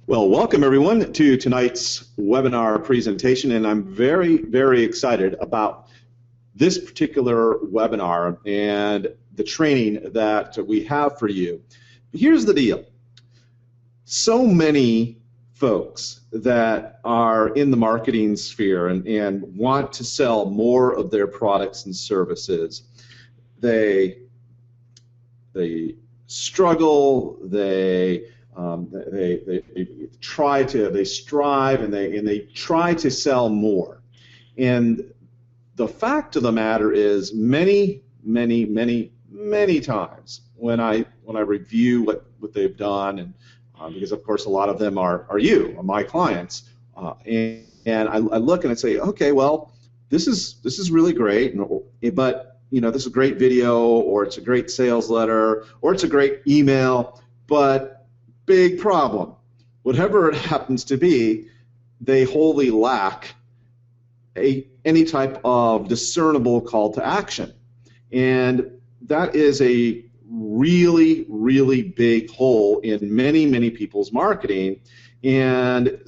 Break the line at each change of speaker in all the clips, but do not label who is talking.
Well, welcome everyone to tonight's webinar presentation, and I'm very, very excited about this particular webinar and the training that we have for you. Here's the deal. So many folks that are in the marketing sphere and want to sell more of their products and services, they struggle, they strive, and they try to sell more. And the fact of the matter is, many times when I review what they've done, and because of course a lot of them are my clients, and I look and I say, okay, well, this is really great, but this is a great video, or it's a great sales letter, or it's a great email, but big problem. Whatever it happens to be, they wholly lack any type of discernible call to action. And that is a really, really big hole in many people's marketing. And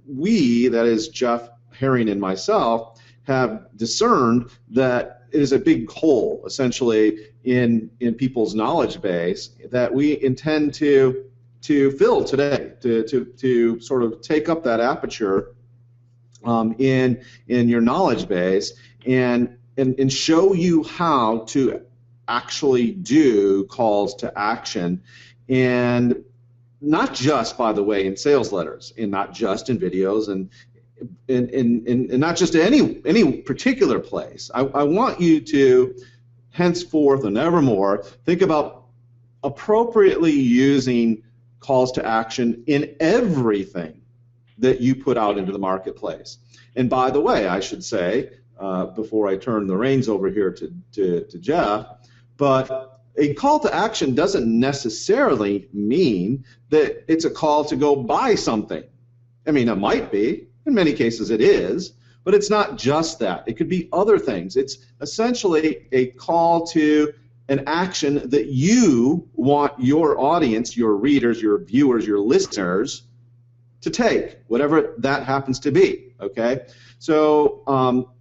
we, that is Jeff Herring and myself, have discerned that it is a big hole, essentially, in people's knowledge base that we intend to fill today, to sort of take up that aperture in your knowledge base and show you how to actually do calls to action, and not just, by the way, in sales letters, and not just in videos, and not just any particular place. I want you to henceforth and evermore think about appropriately using calls to action in everything that you put out into the marketplace. And by the way, I should say, before I turn the reins over here to Jeff, but a call to action doesn't necessarily mean that it's a call to go buy something. I mean, it might be. In many cases it is, but it's not just that. It could be other things. It's essentially a call to an action that you want your audience, your readers, your viewers, your listeners to take, whatever that happens to be, okay? So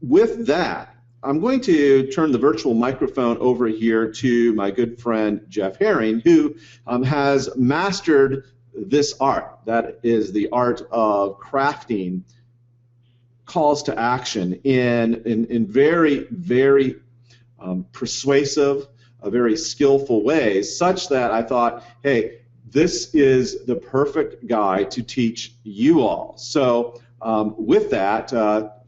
with that, I'm going to turn the virtual microphone over here to my good friend Jeff Herring, who has mastered this art. That is the art of crafting calls to action in very, very persuasive, very skillful ways, such that I thought, hey, this is the perfect guy to teach you all. So with that,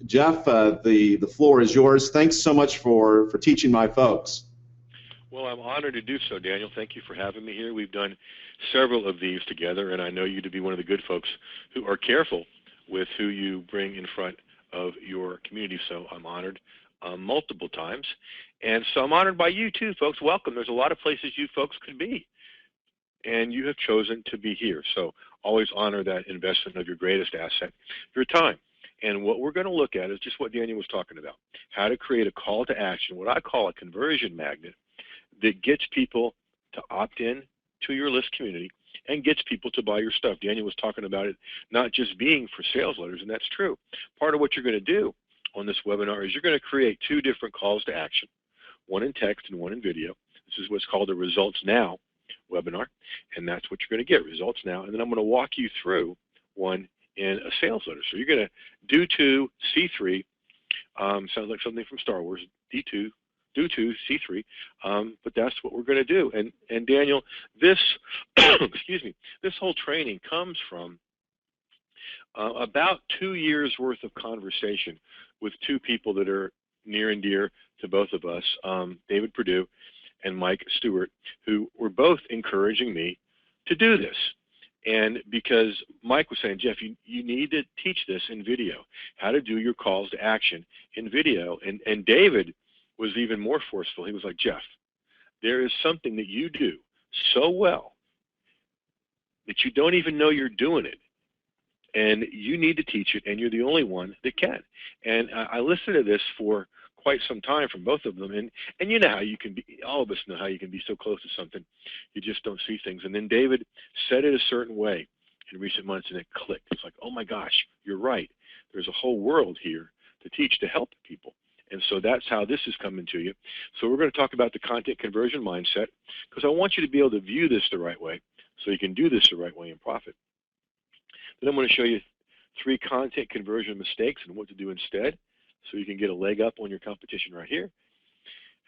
Jeff, the floor is yours. Thanks so much for teaching my folks.
Well, I'm honored to do so, Daniel. Thank you for having me here. We've done several of these together, and I know you to be one of the good folks who are careful with who you bring in front of your community, so I'm honored multiple times. And so I'm honored by you too, folks. Welcome. There's a lot of places you folks could be, and you have chosen to be here. So always honor that investment of your greatest asset, your time. And what we're going to look at is just what Daniel was talking about, how to create a call to action, what I call a conversion magnet, that gets people to opt in to your list community and gets people to buy your stuff. Daniel was talking about it not just being for sales letters, and that's true. Part of what you're going to do on this webinar is you're going to create two different calls to action, one in text and one in video. This is what's called a Results Now webinar, and that's what you're going to get, Results Now. And then I'm going to walk you through one in a sales letter. So you're going to do two, C3, sounds like something from Star Wars, D2, do to C3, but that's what we're going to do. And Daniel, this excuse me, this whole training comes from about 2 years worth of conversation with two people that are near and dear to both of us, David Perdue and Mike Stewart, who were both encouraging me to do this. And because Mike was saying, Jeff, you need to teach this in video, how to do your calls to action in video. And David was even more forceful. He was like, Jeff, there is something that you do so well that you don't even know you're doing it. And you need to teach it, and you're the only one that can. And I listened to this for quite some time from both of them, and you know how you can be, all of us know how you can be so close to something, you just don't see things. And then David said it a certain way in recent months, and it clicked. It's like, oh my gosh, you're right. There's a whole world here to teach, to help people. And so that's how this is coming to you. So we're going to talk about the content conversion mindset, because I want you to be able to view this the right way so you can do this the right way and profit. Then I'm going to show you 3 content conversion mistakes and what to do instead so you can get a leg up on your competition right here.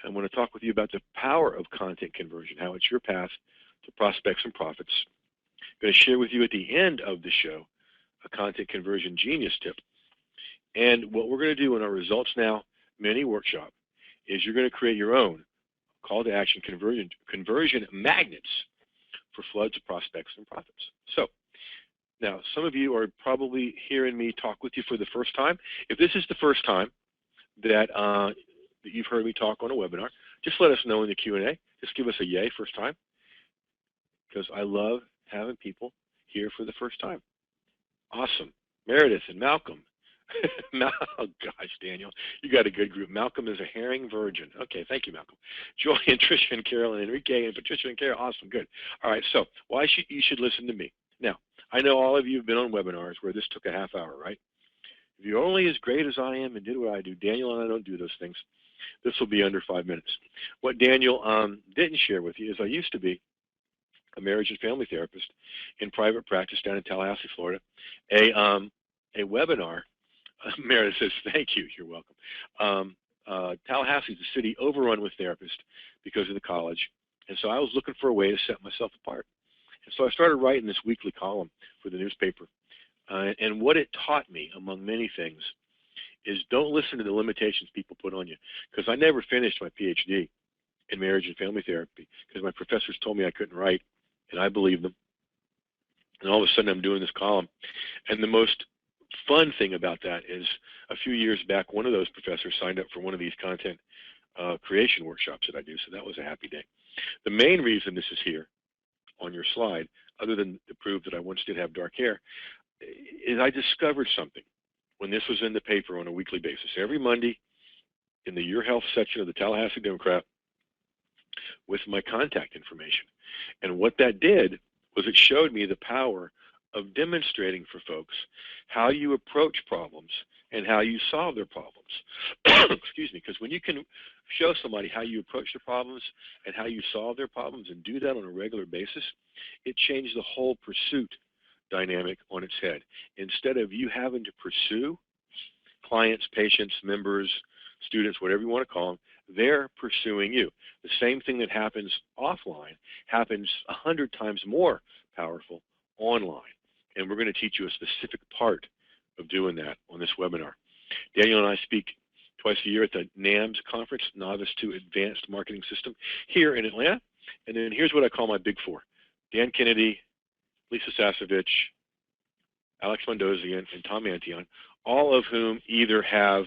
I'm going to talk with you about the power of content conversion, how it's your path to prospects and profits. I'm going to share with you at the end of the show a content conversion genius tip. And what we're going to do in our Results Now mini workshop is you're going to create your own call to action conversion magnets for floods of prospects and profits. So now, some of you are probably hearing me talk with you for the first time. If this is the first time that you've heard me talk on a webinar, just let us know in the Q&A. Just give us a yay first time, because I love having people here for the first time. Awesome. Meredith and Malcolm. Oh gosh, Daniel, you got a good group. Malcolm is a herring virgin. Okay, thank you, Malcolm. Joy and Tricia and Carol and Enrique and Patricia and Carol. Awesome, good. All right, so why you should listen to me. Now, I know all of you have been on webinars where this took a half hour, right? If you're only as great as I am and did what I do, Daniel and I don't do those things, this will be under 5 minutes. What Daniel didn't share with you is I used to be a marriage and family therapist in private practice down in Tallahassee, Florida. A webinar, Meredith says, thank you, you're welcome. Tallahassee is a city overrun with therapists because of the college, and so I was looking for a way to set myself apart. And so I started writing this weekly column for the newspaper. And what it taught me, among many things, is don't listen to the limitations people put on you. Because I never finished my PhD in marriage and family therapy because my professors told me I couldn't write, and I believed them. And all of a sudden I'm doing this column. And the most fun thing about that is a few years back, one of those professors signed up for one of these content creation workshops that I do. So that was a happy day. The main reason this is here on your slide, other than to prove that I once did have dark hair, is I discovered something when this was in the paper on a weekly basis. Every Monday in the Your Health section of the Tallahassee Democrat with my contact information. And what that did was it showed me the power of demonstrating for folks how you approach problems and how you solve their problems. Excuse me, because when you can show somebody how you approach their problems and how you solve their problems and do that on a regular basis, it changed the whole pursuit dynamic on its head. Instead of you having to pursue clients, patients, members, students, whatever you want to call them, they're pursuing you. The same thing that happens offline happens 100 times more powerful online. And we're going to teach you a specific part of doing that on this webinar. Daniel and I speak twice a year at the NAMS conference, Novice to Advanced Marketing System, here in Atlanta. And then here's what I call my big four: Dan Kennedy, Lisa Sasevich, Alex Mondosian, and Tom Antion, all of whom either have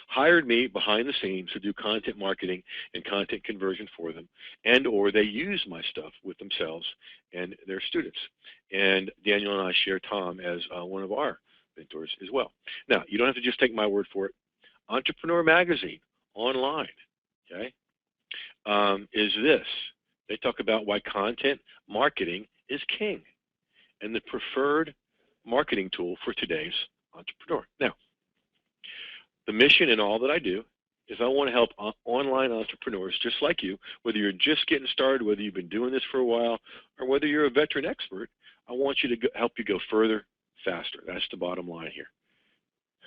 hired me behind the scenes to do content marketing and content conversion for them, and or they use my stuff with themselves and their students. And Daniel and I share Tom as one of our mentors as well. Now, you don't have to just take my word for it. Entrepreneur Magazine online, okay, is this. They talk about why content marketing is king and the preferred marketing tool for today's entrepreneur. Now, the mission in all that I do is I want to help online entrepreneurs just like you, whether you're just getting started, whether you've been doing this for a while, or whether you're a veteran expert. I want you to help you go further, faster. That's the bottom line here.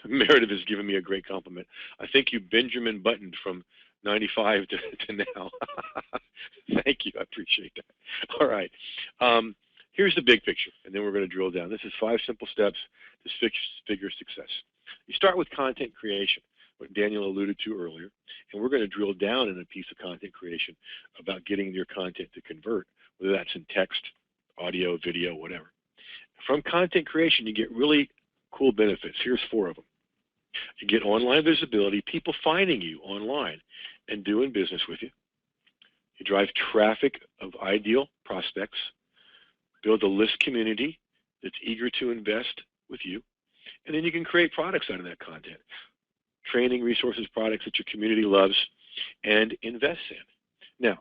Meredith has given me a great compliment. I think you Benjamin Buttoned from 95 to now. Thank you. I appreciate that. All right. Here's the big picture, and then we're going to drill down. This is 5 simple steps to six-figure success. You start with content creation, what Daniel alluded to earlier, and we're going to drill down in a piece of content creation about getting your content to convert, whether that's in text, audio, video, whatever. From content creation, you get really cool benefits. Here's 4 of them. You get online visibility, people finding you online and doing business with you. You drive traffic of ideal prospects, build a list community that's eager to invest with you, and then you can create products out of that content. training, resources, products that your community loves and invests in. Now,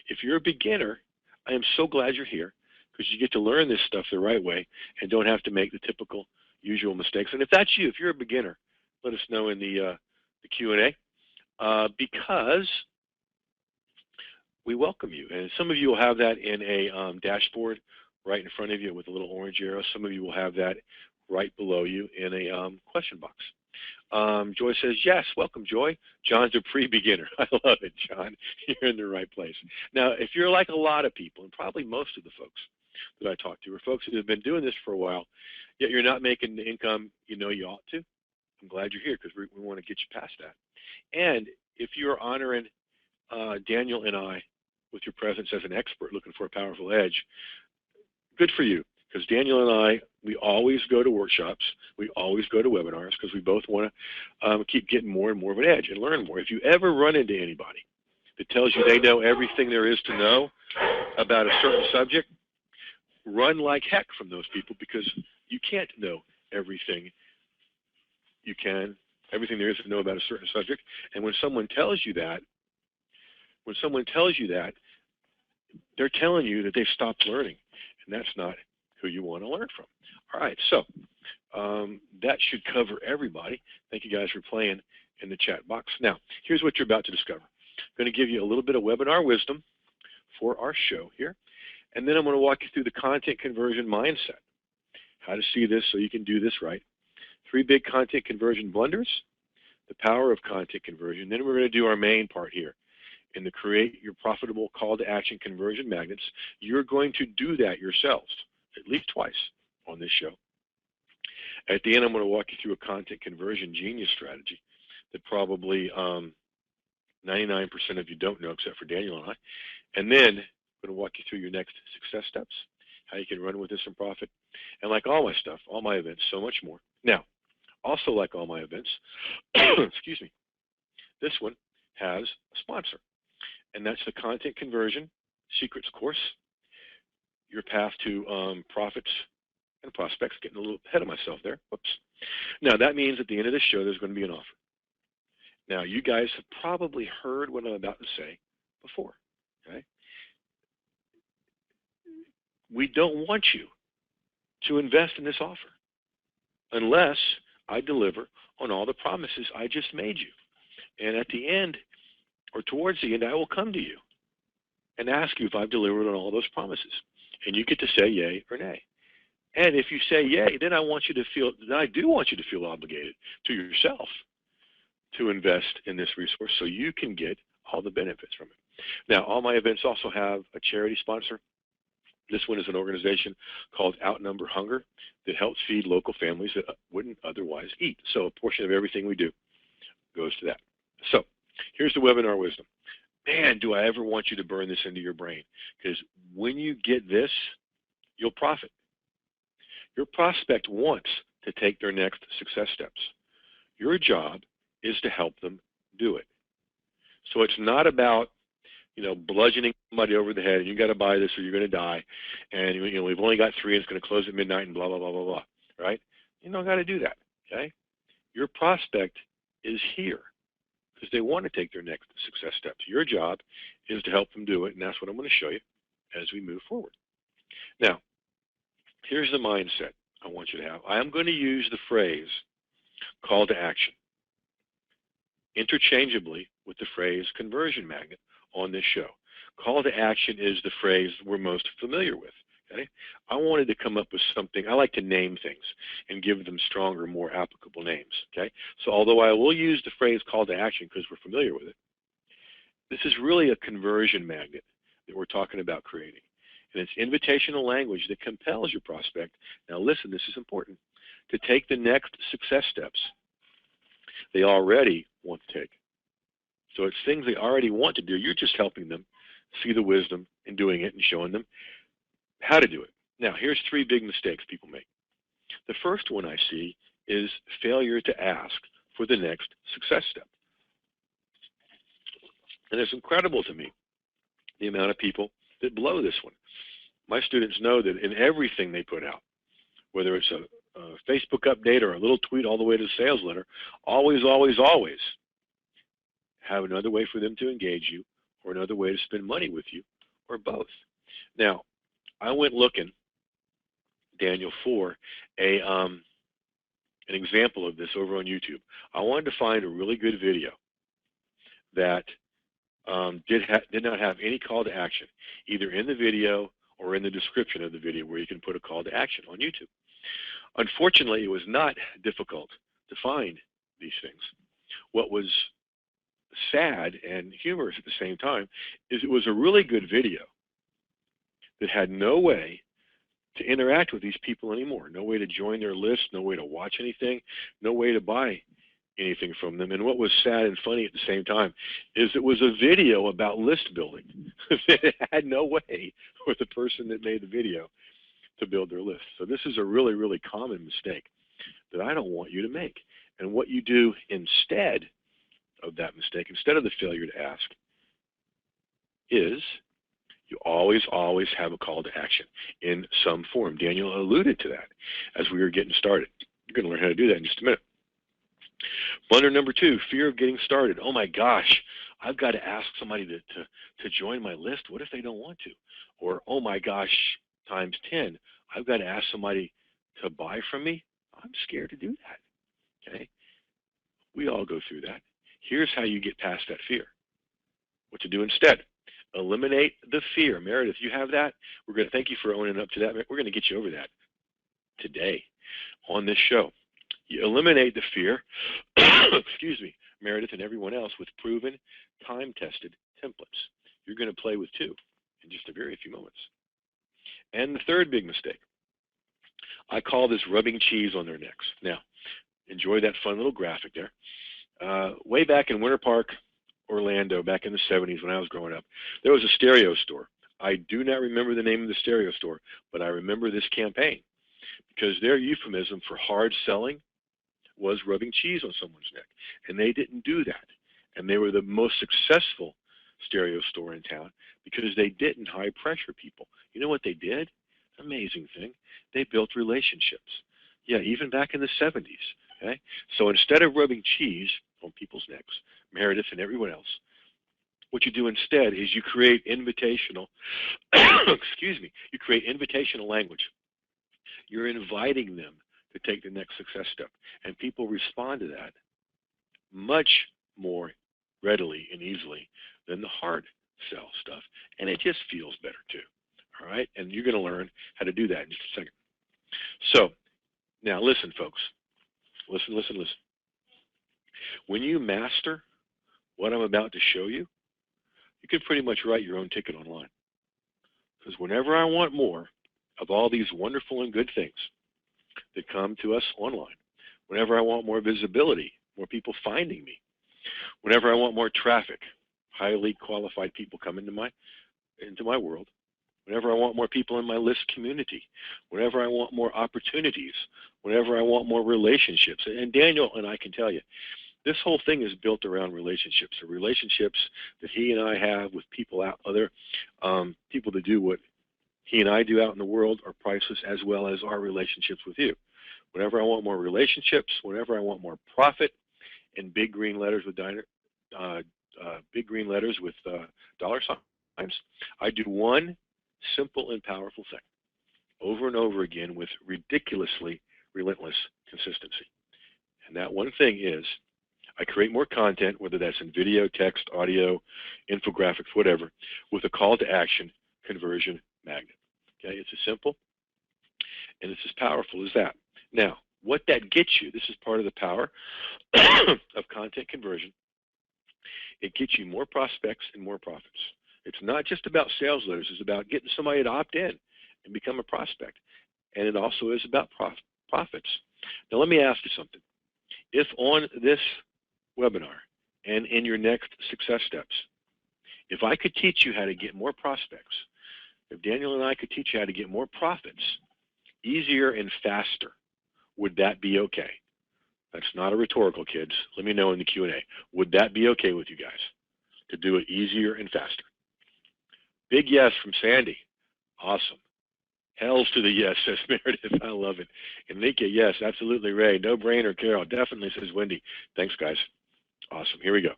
if you're a beginner, I am so glad you're here because you get to learn this stuff the right way and don't have to make the typical usual mistakes. And if that's you, if you're a beginner, let us know in the Q&A because we welcome you. And some of you will have that in a dashboard right in front of you with a little orange arrow. Some of you will have that right below you in a question box. Joy says, yes, welcome, Joy. John's a pre-beginner. I love it, John. You're in the right place. Now, if you're like a lot of people, and probably most of the folks that I talk to are folks that have been doing this for a while, yet you're not making the income you know you ought to, I'm glad you're here because we want to get you past that. And if you're honoring Daniel and I with your presence as an expert looking for a powerful edge, good for you. Because Daniel and I, we always go to workshops, we always go to webinars because we both want to keep getting more and more of an edge and learn more. If you ever run into anybody that tells you they know everything there is to know about a certain subject, run like heck from those people because you can't know everything everything there is to know about a certain subject. And when someone tells you that, they're telling you that they've stopped learning, and that's not who you want to learn from. All right, so that should cover everybody. Thank you guys for playing in the chat box. Now, here's what you're about to discover. I'm going to give you a little bit of webinar wisdom for our show here, and then I'm going to walk you through the content conversion mindset, how to see this so you can do this right. 3 big content conversion blunders, the power of content conversion. Then we're going to do our main part here. In the create your profitable call to action conversion magnets, you're going to do that yourselves at least twice on this show. At the end, I'm going to walk you through a content conversion genius strategy that probably 99% of you don't know except for Daniel and I. And then I'm going to walk you through your next success steps, how you can run with this and profit. And like all my stuff, all my events, so much more. Now, also like all my events, excuse me, this one has a sponsor. And that's the Content Conversion Secrets course, your path to profits and prospects. Getting a little ahead of myself there. Whoops. Now, that means at the end of this show, there's going to be an offer. Now, you guys have probably heard what I'm about to say before. Okay? We don't want you to invest in this offer unless I deliver on all the promises I just made you. And at the end, or towards the end, I will come to you and ask you if I've delivered on all those promises. And you get to say yay or nay. And if you say yay, then I do want you to feel obligated to yourself to invest in this resource so you can get all the benefits from it. Now, all my events also have a charity sponsor. This one is an organization called Outnumber Hunger that helps feed local families that wouldn't otherwise eat. So a portion of everything we do goes to that. So here's the webinar wisdom. Man, do I ever want you to burn this into your brain. Because when you get this, you'll profit. Your prospect wants to take their next success steps. Your job is to help them do it. So it's not about, bludgeoning somebody over the head, and you got to buy this or you're going to die, and we've only got 3 and it's going to close at midnight and blah, blah, blah, blah, blah, right? You don't got to do that, okay? Your prospect is here because they want to take their next success steps. Your job is to help them do it, and that's what I'm going to show you as we move forward. Now, here's the mindset I want you to have. I am going to use the phrase call to action interchangeably with the phrase conversion magnet on this show. Call to action is the phrase we're most familiar with. Okay? I wanted to come up with something. I like to name things and give them stronger, more applicable names. Okay? So although I will use the phrase call to action because we're familiar with it, this is really a conversion magnet that we're talking about creating. And it's invitational language that compels your prospect, now listen, this is important, to take the next success steps they already want to take. So it's things they already want to do. You're just helping them see the wisdom in doing it and showing them how to do it. Now, here's 3 big mistakes people make. The first one I see is failure to ask for the next success step. And it's incredible to me the amount of people that blow this one. My students know that in everything they put out, whether it's Facebook update or a little tweet all the way to the sales letter, always, always, always have another way for them to engage you or another way to spend money with you or both. Now, I went looking, Daniel, for an example of this over on YouTube. I wanted to find a really good video that did not have any call to action, either in the video or in the description of the video where you can put a call to action on YouTube. Unfortunately, it was not difficult to find these things. What was sad and humorous at the same time is it was a really good video that had no way to interact with these people anymore, no way to join their list, no way to watch anything, no way to buy anything from them. And what was sad and funny at the same time is it was a video about list building. It had no way for the person that made the video to build their list. So this is a really, really common mistake that I don't want you to make. And what you do instead of that mistake, instead of the failure to ask, is you always, always have a call to action in some form. Daniel alluded to that as we were getting started. You're going to learn how to do that in just a minute. Blunder number 2, fear of getting started. Oh my gosh, I've got to ask somebody to join my list. What if they don't want to? Or, oh my gosh, times 10, I've got to ask somebody to buy from me. I'm scared to do that. Okay? We all go through that. Here's how you get past that fear. What to do instead. Eliminate the fear. Meredith, you have that? We're going to thank you for owning up to that. We're going to get you over that today on this show. You eliminate the fear, excuse me, Meredith and everyone else, with proven, time-tested templates. You're going to play with 2 in just a very few moments. And the third big mistake, I call this rubbing cheese on their necks. Now, enjoy that fun little graphic there. Way back in Winter Park, Orlando, back in the 70s when I was growing up, there was a stereo store. I do not remember the name of the stereo store, but I remember this campaign because their euphemism for hard selling was rubbing cheese on someone's neck. And they didn't do that. And they were the most successful stereo store in town because they didn't high pressure people. You know what they did? Amazing thing. They built relationships. Yeah, even back in the 70s. Okay? So instead of rubbing cheese on people's necks, Meredith and everyone else, what you do instead is you create invitational, excuse me, you create invitational language. You're inviting them to take the next success step. And people respond to that much more readily and easily than the hard sell stuff. And it just feels better too. All right? And you're going to learn how to do that in just a second. So now listen, folks. Listen, listen, listen. When you master what I'm about to show you, you can pretty much write your own ticket online. Because whenever I want more of all these wonderful and good things that come to us online, whenever I want more visibility, more people finding me, whenever I want more traffic, highly qualified people come into my world, whenever I want more people in my list community, whenever I want more opportunities, whenever I want more relationships. And Daniel and I can tell you, this whole thing is built around relationships. The relationships that he and I have with people out, other people that do what he and I do out in the world are priceless, as well as our relationships with you. Whenever I want more relationships, whenever I want more profit, in big green letters with dollar signs, I do one simple and powerful thing over and over again with ridiculously relentless consistency. And that one thing is I create more content, whether that's in video, text, audio, infographics, whatever, with a call to action conversion magnet. Okay, it's as simple and it's as powerful as that. Now, what that gets you, this is part of the power of content conversion. It gets you more prospects and more profits. It's not just about sales letters. It's about getting somebody to opt in and become a prospect. And it also is about profits. Now, let me ask you something. If on this webinar and in your next success steps, if I could teach you how to get more prospects, if Daniel and I could teach you how to get more profits easier and faster, would that be okay? That's not a rhetorical, kids. Let me know in the Q&A. Would that be okay with you guys to do it easier and faster? Big yes from Sandy. Awesome. Hells to the yes, says Meredith. I love it. Enrique, yes, absolutely, Ray. No brainer, Carol. Definitely, says Wendy. Thanks, guys. Awesome. Here we go.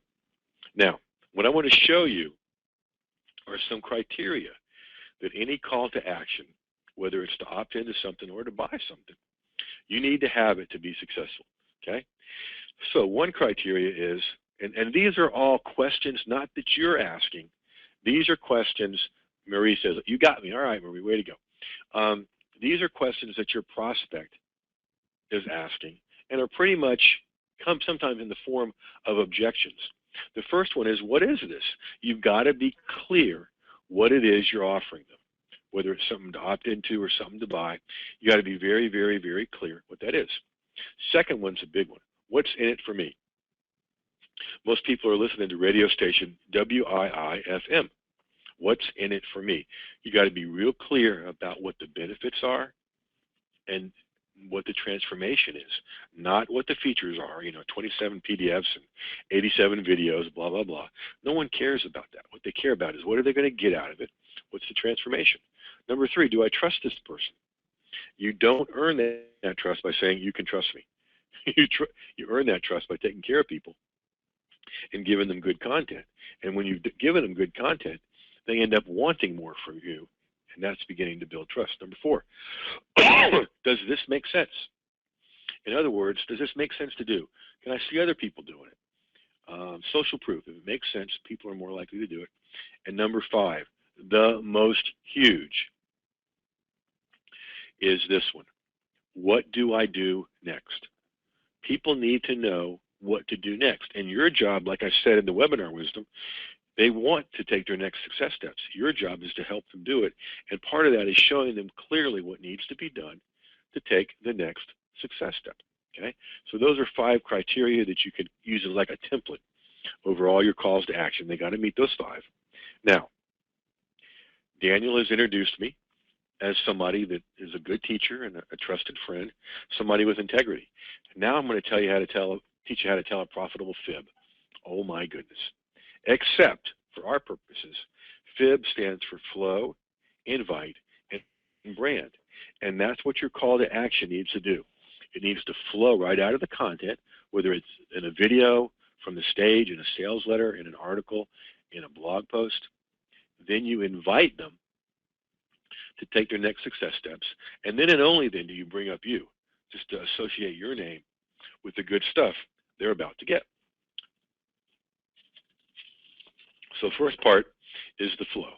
Now, what I want to show you are some criteria that any call to action, whether it's to opt into something or to buy something, you need to have it to be successful. Okay? So one criteria is, and these are all questions not that you're asking. These are questions, Marie says, you got me. All right, Marie, way to go. These are questions that your prospect is asking and are pretty much come sometimes in the form of objections. The first one is, what is this? You've got to be clear what it is you're offering them, whether it's something to opt into or something to buy. You got to be very, very, very clear what that is. Second one's a big one. What's in it for me? Most people are listening to radio station WIIFM. What's in it for me? You got to be real clear about what the benefits are and what the transformation is, not what the features are, 27 PDFs and 87 videos, blah, blah, blah. No one cares about that. What they care about is what are they going to get out of it? What's the transformation? Number 3, do I trust this person? You don't earn that trust by saying you can trust me. You earn that trust by taking care of people and giving them good content. And when you've given them good content, they end up wanting more from you, and that's beginning to build trust. Number 4, does this make sense? In other words, does this make sense to do? Can I see other people doing it? Social proof. If it makes sense, people are more likely to do it. And number 5, the most huge, is this one. What do I do next? People need to know what to do next. And your job, like I said in the webinar wisdom, they want to take their next success steps. Your job is to help them do it. And part of that is showing them clearly what needs to be done to take the next success step. Okay? So those are 5 criteria that you could use as like a template over all your calls to action. They got to meet those 5. Now, Daniel has introduced me as somebody that is a good teacher and a trusted friend, somebody with integrity. Now I'm going to teach you how to tell a profitable fib. Oh my goodness. Except, for our purposes, FIB stands for flow, invite, and brand. And that's what your call to action needs to do. It needs to flow right out of the content, whether it's in a video, from the stage, in a sales letter, in an article, in a blog post. Then you invite them to take their next success steps. And then and only then do you bring up you, just to associate your name with the good stuff they're about to get. So first part is the flow.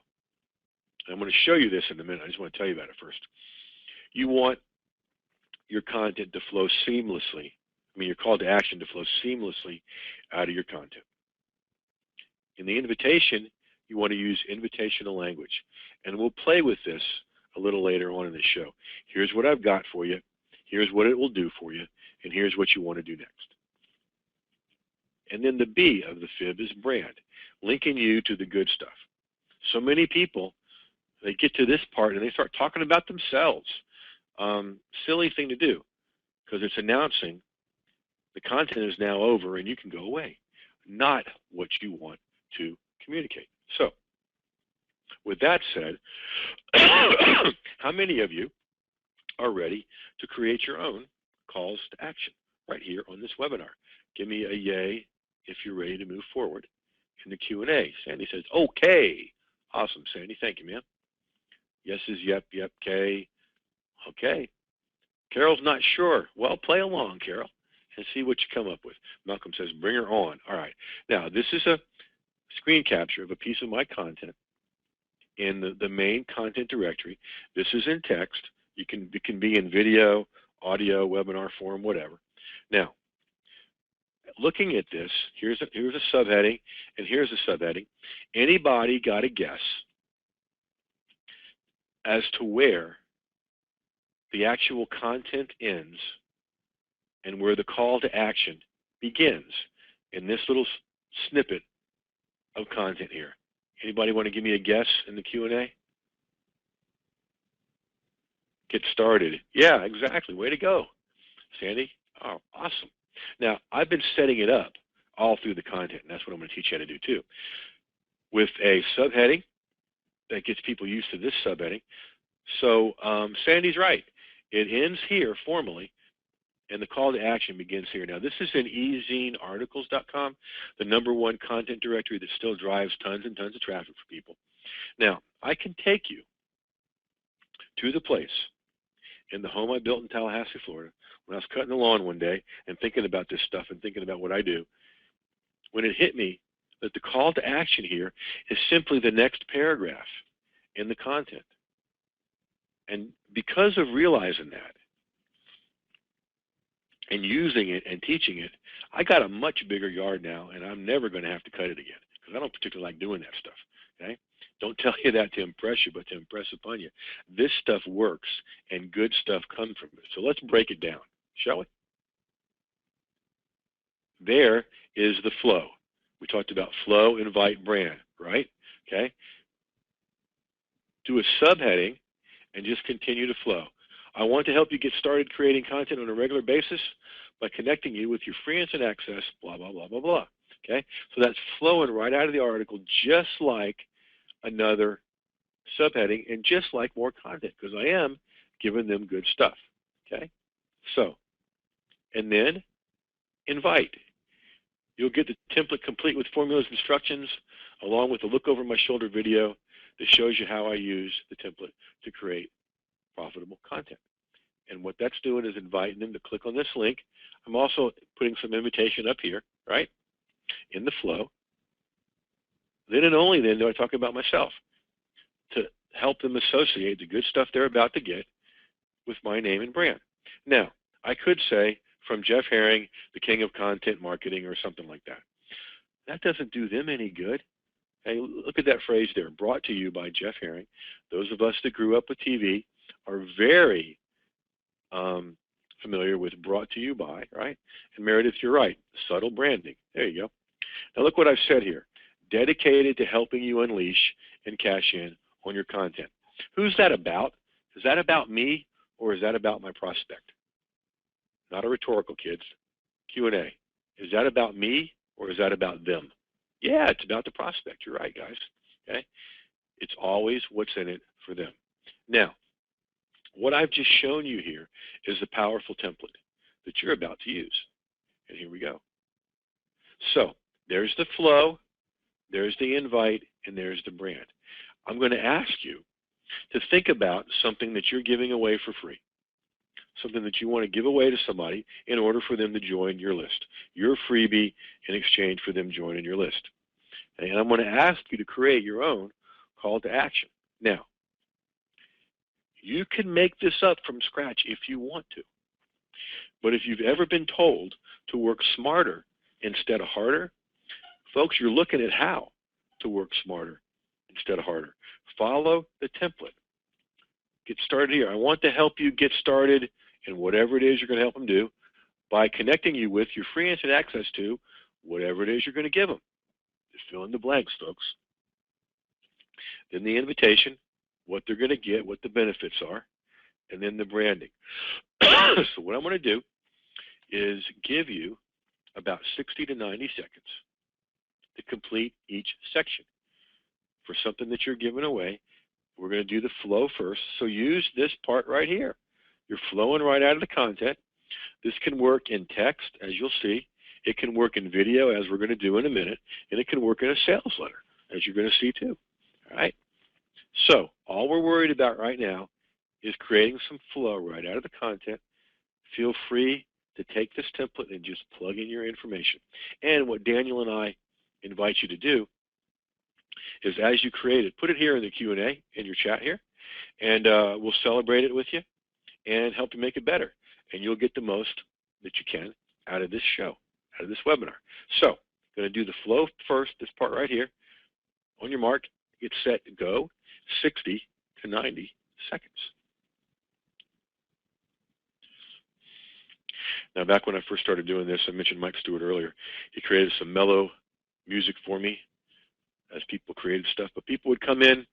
I'm going to show you this in a minute. I just want to tell you about it first. You want your content to flow seamlessly. Your call to action to flow seamlessly out of your content. In the invitation, you want to use invitational language. And we'll play with this a little later on in the show. Here's what I've got for you. Here's what it will do for you. And here's what you want to do next. And then the B of the FIB is brand, linking you to the good stuff. So many people, they get to this part and they start talking about themselves. Silly thing to do, because it's announcing the content is now over and you can go away. Not what you want to communicate. So, with that said, how many of you are ready to create your own calls to action right here on this webinar? Give me a yay if you're ready to move forward in the Q&A. Sandy says, okay. Awesome, Sandy. Thank you, ma'am. Yes is yep, yep, K. Okay. Carol's not sure. Well, play along, Carol, and see what you come up with. Malcolm says, bring her on. All right. Now, this is a screen capture of a piece of my content in the main content directory. This is in text. It can be in video, audio, webinar form, whatever. Now, looking at this, here's a subheading, and here's a subheading. Anybody got a guess as to where the actual content ends and where the call to action begins in this little snippet of content here? Anybody want to give me a guess in the Q&A? Get started. Yeah, exactly. Way to go, Sandy. Oh, awesome. Now, I've been setting it up all through the content, and that's what I'm going to teach you how to do too. With a subheading that gets people used to this subheading, So Sandy's right. It ends here formally, and the call to action begins here. Now, this is in ezinearticles.com, the #1 content directory that still drives tons and tons of traffic for people. Now, I can take you to the place in the home I built in Tallahassee, Florida, when I was cutting the lawn one day and thinking about this stuff and thinking about what I do, when it hit me that the call to action here is simply the next paragraph in the content. And because of realizing that and using it and teaching it, I got a much bigger yard now, and I'm never going to have to cut it again because I don't particularly like doing that stuff. Okay? Don't tell you that to impress you, but to impress upon you. This stuff works, and good stuff comes from it. So let's break it down, shall we? There is the flow. We talked about flow, invite, brand, right? Okay? Do a subheading and just continue to flow. I want to help you get started creating content on a regular basis by connecting you with your free instant access, blah, blah, blah, blah, blah. Okay? So that's flowing right out of the article, just like another subheading and just like more content, because I am giving them good stuff. Okay? So, and then invite. You'll get the template complete with formulas, instructions, along with a look over my shoulder video that shows you how I use the template to create profitable content. And what that's doing is inviting them to click on this link. I'm also putting some invitation up here, right, in the flow. Then and only then do I talk about myself to help them associate the good stuff they're about to get with my name and brand. Now, I could say, from Jeff Herring, the king of content marketing, or something like that. That doesn't do them any good. Hey, look at that phrase there, brought to you by Jeff Herring. Those of us that grew up with TV are very familiar with brought to you by, right? And Meredith, you're right, subtle branding. There you go. Now look what I've said here. Dedicated to helping you unleash and cash in on your content. Who's that about? Is that about me, or is that about my prospect? Not a rhetorical, kids. Q&A. Is that about me, or is that about them? Yeah, it's about the prospect. You're right, guys. Okay? It's always what's in it for them. Now, what I've just shown you here is the powerful template that you're about to use. And here we go. So there's the flow, there's the invite, and there's the brand. I'm going to ask you to think about something that you're giving away for free, something that you want to give away to somebody in order for them to join your list, your freebie in exchange for them joining your list. And I'm going to ask you to create your own call to action. Now, you can make this up from scratch if you want to. But if you've ever been told to work smarter instead of harder, folks, you're looking at how to work smarter instead of harder. Follow the template. Get started here. I want to help you get started in whatever it is you're going to help them do by connecting you with your free instant access to whatever it is you're going to give them. Just fill in the blanks, folks. Then the invitation, what they're going to get, what the benefits are, and then the branding. So what I'm going to do is give you about 60 to 90 seconds to complete each section. For something that you're giving away, we're going to do the flow first. So use this part right here. You're flowing right out of the content. This can work in text, as you'll see. It can work in video, as we're going to do in a minute. And it can work in a sales letter, as you're going to see too. All right? So all we're worried about right now is creating some flow right out of the content. Feel free to take this template and just plug in your information. And what Daniel and I invite you to do is, as you create it, put it here in the Q&A in your chat here, and we'll celebrate it with you and help you make it better. And you'll get the most that you can out of this show, out of this webinar. So I'm going to do the flow first, this part right here. On your mark, get set, go, 60 to 90 seconds. Now, back when I first started doing this, I mentioned Mike Stewart earlier. He created some mellow music for me as people created stuff, but people would come in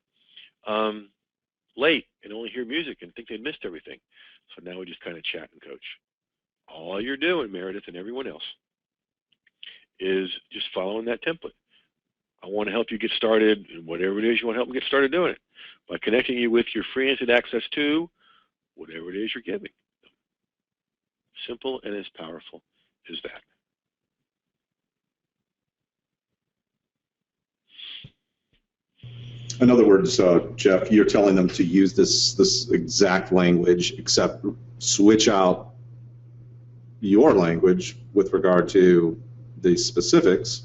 late and only hear music and think they missed everything. So now we just kind of chat and coach. All you're doing, Meredith and everyone else, is just following that template. I want to help you get started in whatever it is you want to help me get started doing it by connecting you with your free instant access to whatever it is you're giving. Simple and as powerful as that.
In other words, Jeff, you're telling them to use this exact language, except switch out your language with regard to the specifics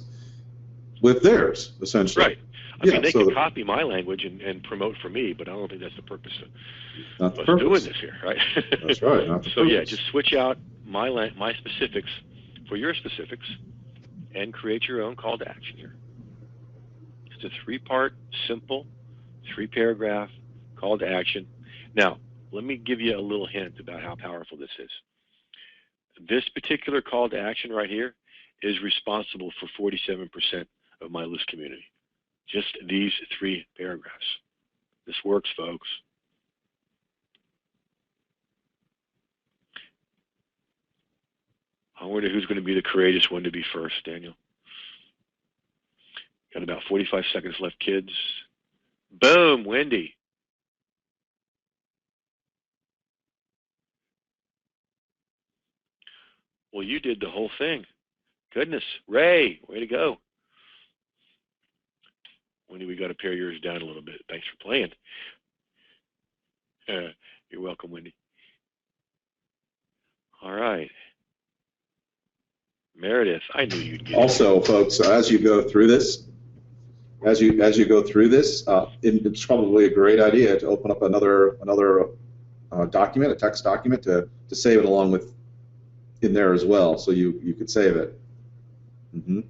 with theirs, essentially.
Right. I mean, they can copy my language and promote for me, but I don't think that's the purpose of us doing this here, right?
That's right. Not the
So yeah, just switch out my specifics for your specifics and create your own call to action here. It's a 3-part, simple, 3-paragraph call to action. Now, let me give you a little hint about how powerful this is. This particular call to action right here is responsible for 47% of my list community. Just these 3 paragraphs. This works, folks. I wonder who's going to be the courageous one to be first, Daniel. Got about 45 seconds left, kids. Boom, Wendy. Well, you did the whole thing. Goodness. Ray, way to go. Wendy, we got to pare yours down a little bit. Thanks for playing. You're welcome, Wendy. All right. Meredith, I knew you'd get
also, folks, as you go through this, it's probably a great idea to open up another document, a text document, to save it along with in there as well, so you could save it. Mm-hmm.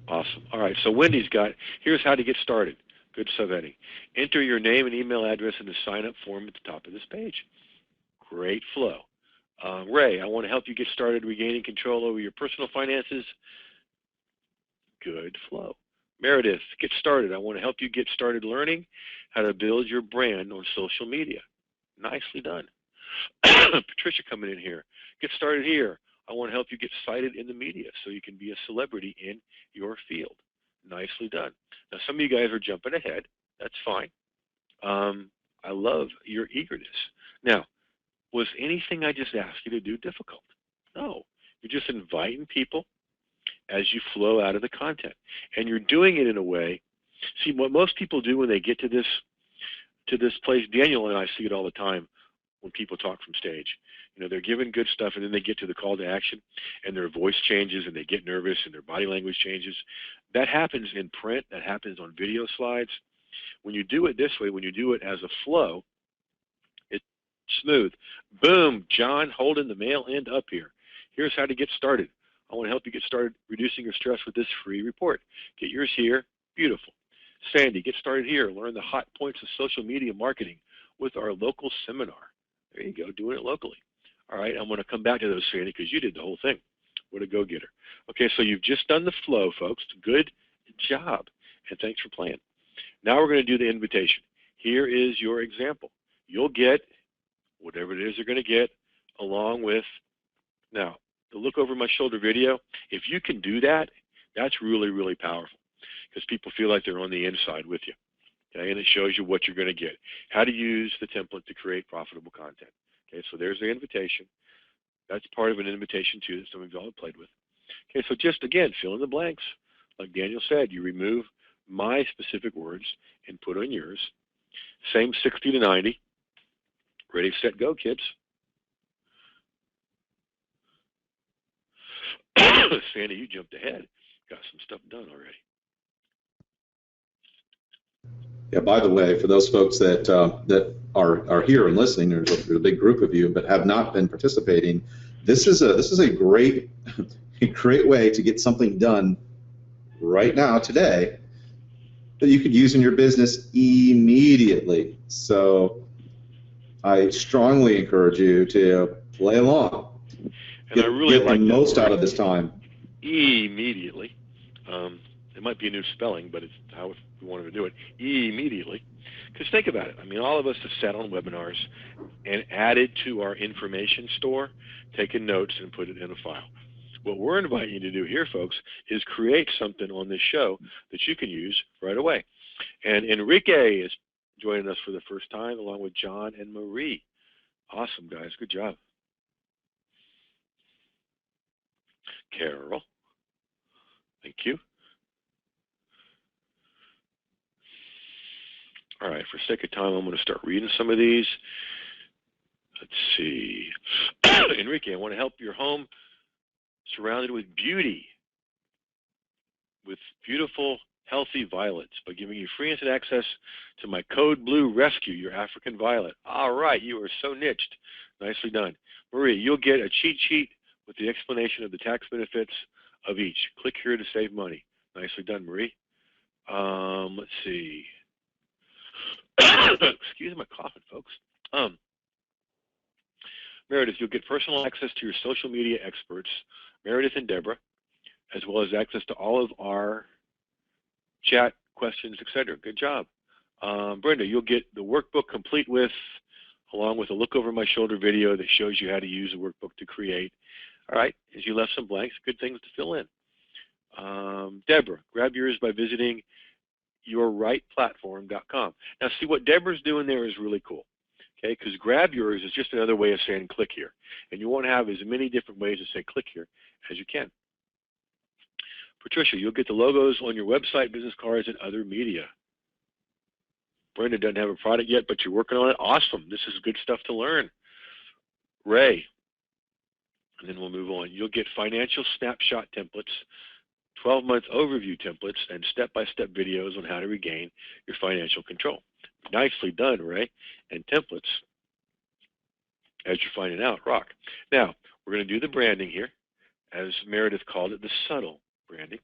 Awesome. All right, so Wendy's got, here's how to get started. Good stuff, Eddie. Enter your name and email address in the sign-up form at the top of this page. Great flow. Ray, I want to help you get started regaining control over your personal finances. Good flow. Meredith, get started. I want to help you get started learning how to build your brand on social media. Nicely done. Patricia coming in here. Get started here. I want to help you get cited in the media so you can be a celebrity in your field. Nicely done. Now, some of you guys are jumping ahead. That's fine. I love your eagerness. Now, was anything I just asked you to do difficult? No. You're just inviting people as you flow out of the content. And you're doing it in a way, see, what most people do when they get to this place, Daniel and I see it all the time when people talk from stage. You know, they're given good stuff, and then they get to the call to action, and their voice changes, and they get nervous, and their body language changes. That happens in print. That happens on video slides. When you do it this way, when you do it as a flow, it's smooth. Boom, John holding the mail end up here. Here's how to get started. I want to help you get started reducing your stress with this free report. Get yours here. Beautiful. Sandy, get started here. Learn the hot points of social media marketing with our local seminar. There you go, doing it locally. All right, I'm going to come back to those, Sandy, because you did the whole thing. What a go-getter. Okay, so you've just done the flow, folks. Good job, and thanks for playing. Now we're going to do the invitation. Here is your example. You'll get whatever it is you're going to get along with, now, the look over my shoulder video, if you can do that, that's really, really powerful because people feel like they're on the inside with you. Okay, and it shows you what you're going to get. How to use the template to create profitable content. Okay, so there's the invitation. That's part of an invitation too that some of y'all have played with. Okay, so just again, fill in the blanks. Like Daniel said, you remove my specific words and put on yours. Same 60 to 90. Ready, set, go, kids. Sandy, you jumped ahead. Got some stuff done already.
Yeah, by the way, for those folks that are here and listening, there's a big group of you, but have not been participating. This is a great way to get something done right now today that you could use in your business immediately. So I strongly encourage you to play along.
And I really like
the most out of this time.
Immediately. It might be a new spelling, but it's how we wanted to do it. Immediately. Because think about it. I mean, all of us have sat on webinars and added to our information store, taken notes, and put it in a file. What we're inviting you to do here, folks, is create something on this show that you can use right away. And Enrique is joining us for the first time, along with John and Marie. Awesome, guys. Good job. Carol, thank you. All right, for sake of time, I'm going to start reading some of these. Let's see. Enrique, I want to help your home surrounded with beauty, with beautiful, healthy violets by giving you free instant access to my Code Blue Rescue, your African violet. All right, you are so niched. Nicely done. Marie, you'll get a cheat sheet with the explanation of the tax benefits of each. Click here to save money. Nicely done, Marie. Let's see. Excuse my coughing, folks. Meredith, you'll get personal access to your social media experts, Meredith and Deborah, as well as access to all of our chat, questions, etc. Good job. Brenda, you'll get the workbook complete with, along with a look over my shoulder video that shows you how to use the workbook to create. All right, as you left some blanks, good things to fill in. Deborah, grab yours by visiting yourrightplatform.com. Now, see what Deborah's doing there is really cool. Okay, because grab yours is just another way of saying click here. And you want to have as many different ways to say click here as you can. Patricia, you'll get the logos on your website, business cards, and other media. Brenda doesn't have a product yet, but you're working on it. Awesome. This is good stuff to learn. Ray, and then we'll move on. You'll get financial snapshot templates, 12-month overview templates, and step-by-step videos on how to regain your financial control. Nicely done, Ray. And templates, as you're finding out, rock. Now, we're going to do the branding here, as Meredith called it, the subtle branding.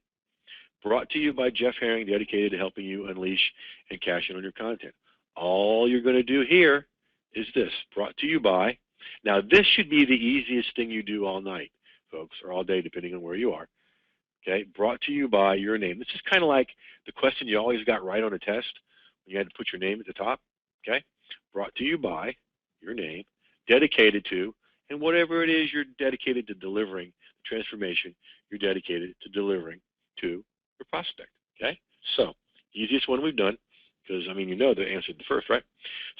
Brought to you by Jeff Herring, dedicated to helping you unleash and cash in on your content. All you're going to do here is this, brought to you by. Now, this should be the easiest thing you do all night, folks, or all day, depending on where you are. Okay, brought to you by your name. This is kind of like the question you always got right on a test when you had to put your name at the top. Okay, brought to you by your name, dedicated to, and whatever it is you're dedicated to delivering, the transformation you're dedicated to delivering to your prospect. Okay, so easiest one we've done, because I mean you know the answer to the first, right?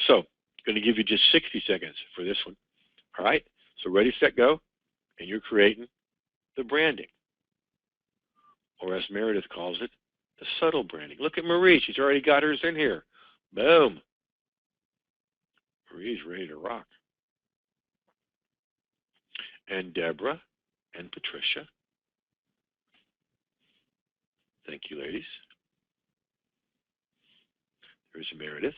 So I'm going to give you just 60 seconds for this one. All right, so ready, set, go, and you're creating the branding, or as Meredith calls it, the subtle branding. Look at Marie. She's already got hers in here. Boom. Marie's ready to rock. And Deborah and Patricia. Thank you, ladies. There's Meredith.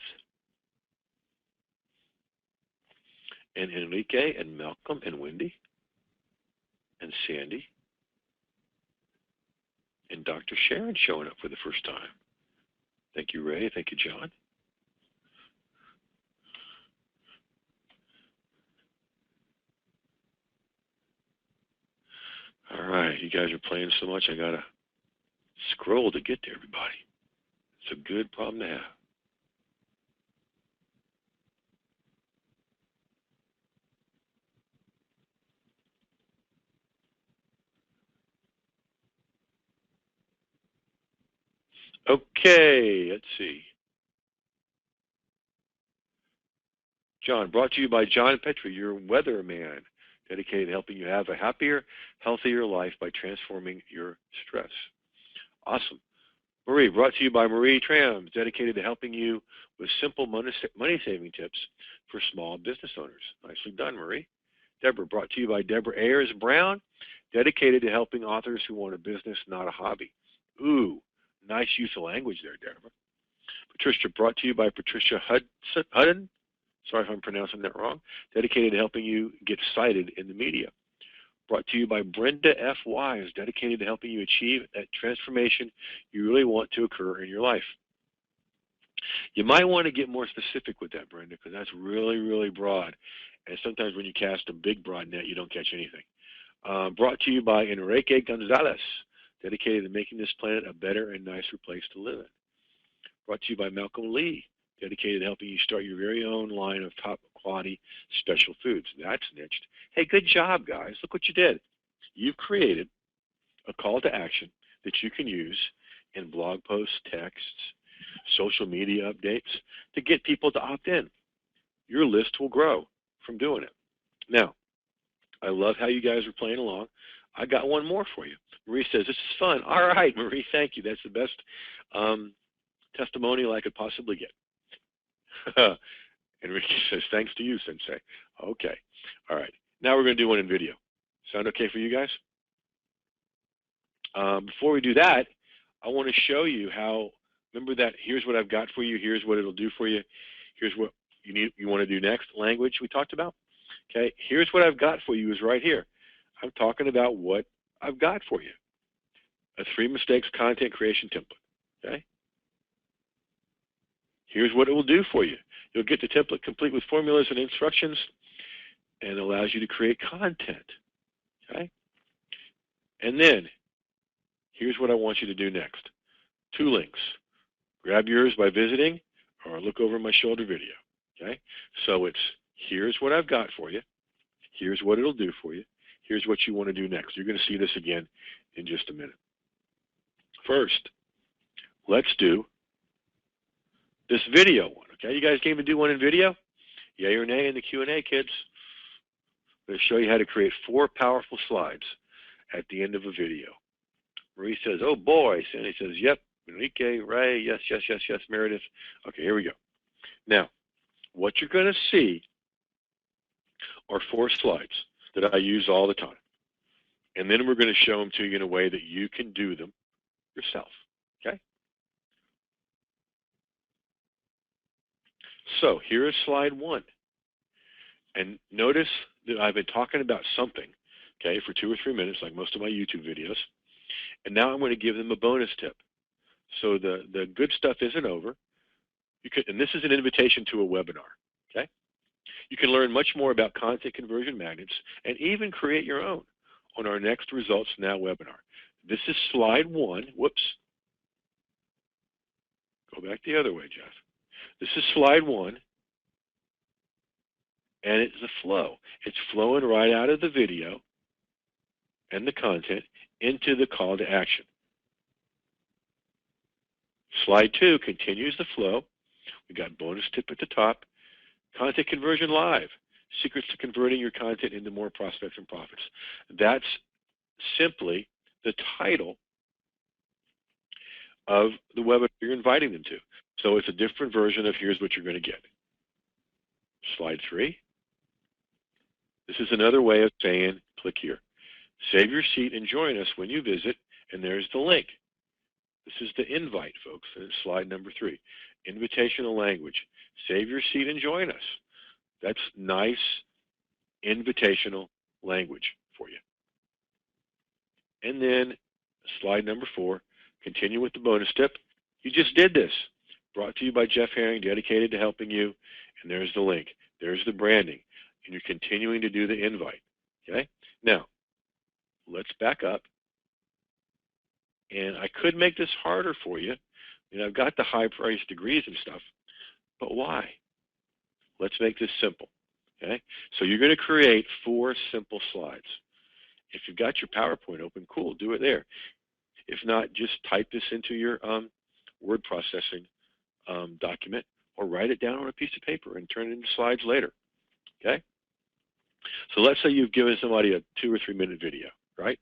And Enrique and Malcolm and Wendy and Sandy. And Dr. Sharon showing up for the first time. Thank you, Ray. Thank you, John. All right, you guys are playing so much, I got to scroll to get to everybody. It's a good problem to have. Okay, let's see. John, brought to you by John Petrie, your weatherman, dedicated to helping you have a happier, healthier life by transforming your stress. Awesome. Marie, brought to you by Marie Trams, dedicated to helping you with simple money-saving tips for small business owners. Nicely done, Marie. Deborah, brought to you by Deborah Ayers Brown, dedicated to helping authors who want a business, not a hobby. Ooh, nice use of language there, Deborah. Patricia, brought to you by Patricia Hudden. Sorry if I'm pronouncing that wrong. Dedicated to helping you get cited in the media. Brought to you by Brenda F. Wise, dedicated to helping you achieve that transformation you really want to occur in your life. You might want to get more specific with that, Brenda, because that's really, really broad. And sometimes when you cast a big broad net, you don't catch anything. Brought to you by Enrique Gonzalez, dedicated to making this planet a better and nicer place to live in. Brought to you by Malcolm Lee, dedicated to helping you start your very own line of top quality special foods. That's niched. Hey, good job, guys. Look what you did. You've created a call to action that you can use in blog posts, texts, social media updates to get people to opt in. Your list will grow from doing it. Now, I love how you guys are playing along. I got one more for you. Marie says, this is fun. All right, Marie, thank you. That's the best testimonial I could possibly get. Enrique says, thanks to you, Sensei. Okay. All right. Now we're going to do one in video. Sound okay for you guys? Before we do that, I want to show you how, remember that here's what I've got for you, here's what it'll do for you, here's what you want to do next, language we talked about. Okay, here's what I've got for you is right here. I'm talking about what I've got for you. A 3 mistakes content creation template. Okay? Here's what it will do for you. You'll get the template complete with formulas and instructions, and it allows you to create content. Okay? And then, here's what I want you to do next. 2 links. Grab yours by visiting or look over my shoulder video. Okay? So it's here's what I've got for you. Here's what it'll do for you. Here's what you want to do next. You're going to see this again in just a minute. First, let's do this video one. Okay? You guys came to do one in video? Yay or nay in the Q&A, kids? I'm going to show you how to create 4 powerful slides at the end of a video. Marie says, oh boy. Sandy says, yep. Enrique, Ray, yes, yes, yes, yes, Meredith. Okay, here we go. Now, what you're going to see are 4 slides that I use all the time. And then we're going to show them to you in a way that you can do them yourself. Okay? So here is slide 1. And notice that I've been talking about something, okay, for 2 or 3 minutes, like most of my YouTube videos. And now I'm going to give them a bonus tip. So the good stuff isn't over. And this is an invitation to a webinar. Okay? You can learn much more about content conversion magnets and even create your own on our next Results Now webinar. This is slide 1. Whoops. Go back the other way, Jeff. This is slide 1. And it's the flow. It's flowing right out of the video and the content into the call to action. Slide 2 continues the flow. We got bonus tip at the top. Content conversion live. Secrets to converting your content into more prospects and profits. That's simply the title of the webinar you're inviting them to. So it's a different version of here's what you're going to get. Slide 3. This is another way of saying, click here. Save your seat and join us when you visit, and there's the link. This is the invite, folks, and it's slide number 3. Invitational language. Save your seat and join us. That's nice invitational language for you. And then slide number 4, continue with the bonus tip. You just did this. Brought to you by Jeff Herring, dedicated to helping you. And there's the link. There's the branding. And you're continuing to do the invite. Okay? Now, let's back up. And I could make this harder for you. And I've got the high price degrees and stuff. But why? Let's make this simple. Okay? So you're going to create 4 simple slides. If you've got your PowerPoint open, cool, do it there. If not, just type this into your word processing document or write it down on a piece of paper and turn it into slides later. Okay? So let's say you've given somebody a 2 or 3 minute video, right?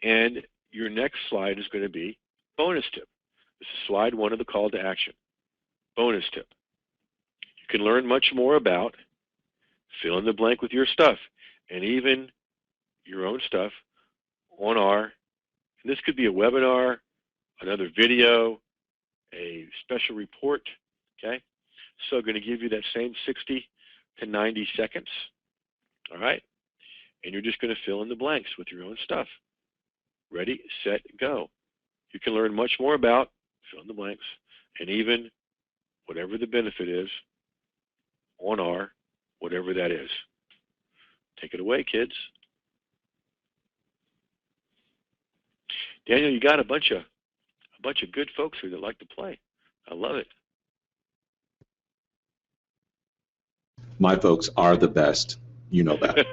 And your next slide is going to be bonus tip. This is slide 1 of the call to action. Bonus tip. You can learn much more about fill in the blank with your stuff and even your own stuff on our, and this could be a webinar, another video, a special report, okay? So I'm going to give you that same 60 to 90 seconds, all right? And you're just going to fill in the blanks with your own stuff. Ready, set, go. You can learn much more about fill in the blanks and even whatever the benefit is on our whatever that is. Take it away, kids. Daniel, you got a bunch of good folks here that like to play. I love it.
My folks are the best. You know that.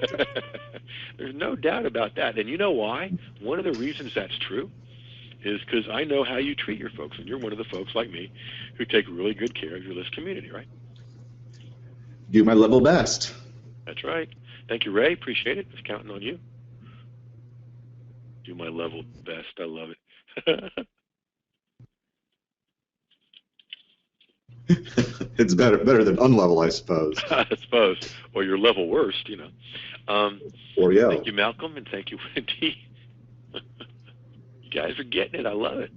There's no doubt about that. And you know why? One of the reasons that's true is because I know how you treat your folks, and you're one of the folks like me who take really good care of your list community, right?
Do my level best.
That's right. Thank you, Ray. Appreciate it. Just counting on you. Do my level best. I love it.
It's better than unlevel, I suppose.
I suppose, or your level worst, you know.
Or yeah.
Thank you, Malcolm, and thank you, Wendy. You guys are getting it. I love it.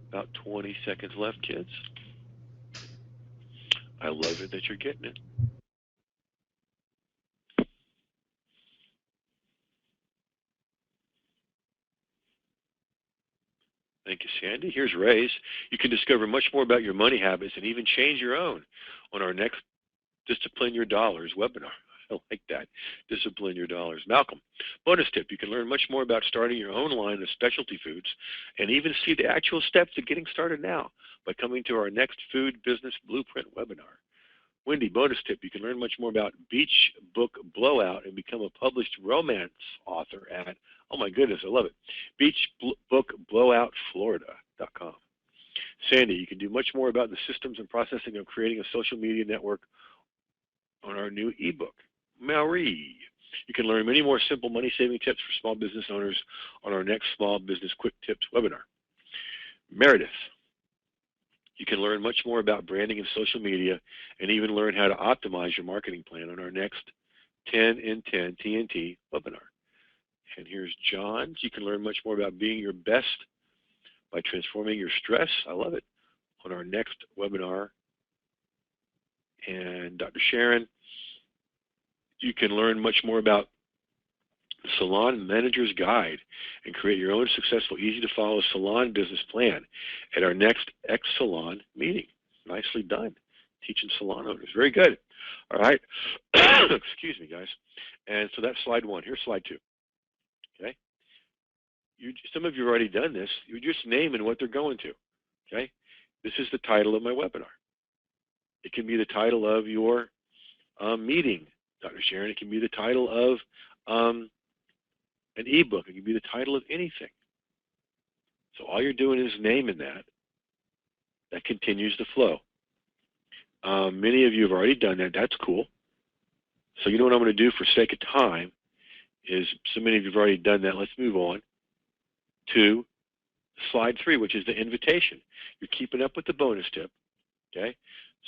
About 20 seconds left, kids. I love it that you're getting it. Thank you, Sandy. Here's Ray's. You can discover much more about your money habits and even change your own on our next Discipline Your Dollars webinar. I like that. Discipline Your Dollars. Malcolm, bonus tip. You can learn much more about starting your own line of specialty foods and even see the actual steps to getting started now by coming to our next Food Business Blueprint webinar. Wendy, bonus tip. You can learn much more about Beach Book Blowout and become a published romance author at, oh my goodness, I love it, beachbookblowoutflorida.com. Sandy, you can do much more about the systems and processing of creating a social media network on our new ebook. Marie, you can learn many more simple money-saving tips for small business owners on our next Small Business Quick Tips webinar. Meredith, you can learn much more about branding and social media and even learn how to optimize your marketing plan on our next 10 in 10 TNT webinar. And here's John. You can learn much more about being your best by transforming your stress. I love it. On our next webinar. And Dr. Sharon, you can learn much more about the Salon Manager's Guide and create your own successful, easy-to-follow salon business plan at our next X-Salon meeting. Nicely done. Teaching salon owners. Very good. All right. Excuse me, guys. And so that's slide one. Here's slide two. Okay. Some of you have already done this. You're just naming what they're going to. Okay. This is the title of my webinar. It can be the title of your meeting, Dr. Sharon. It can be the title of an ebook. It can be the title of anything. So all you're doing is naming that. That continues the flow. Many of you have already done that. That's cool. So you know what I'm going to do for sake of time is, so many of you have already done that. Let's move on to slide 3, which is the invitation. You're keeping up with the bonus tip. Okay.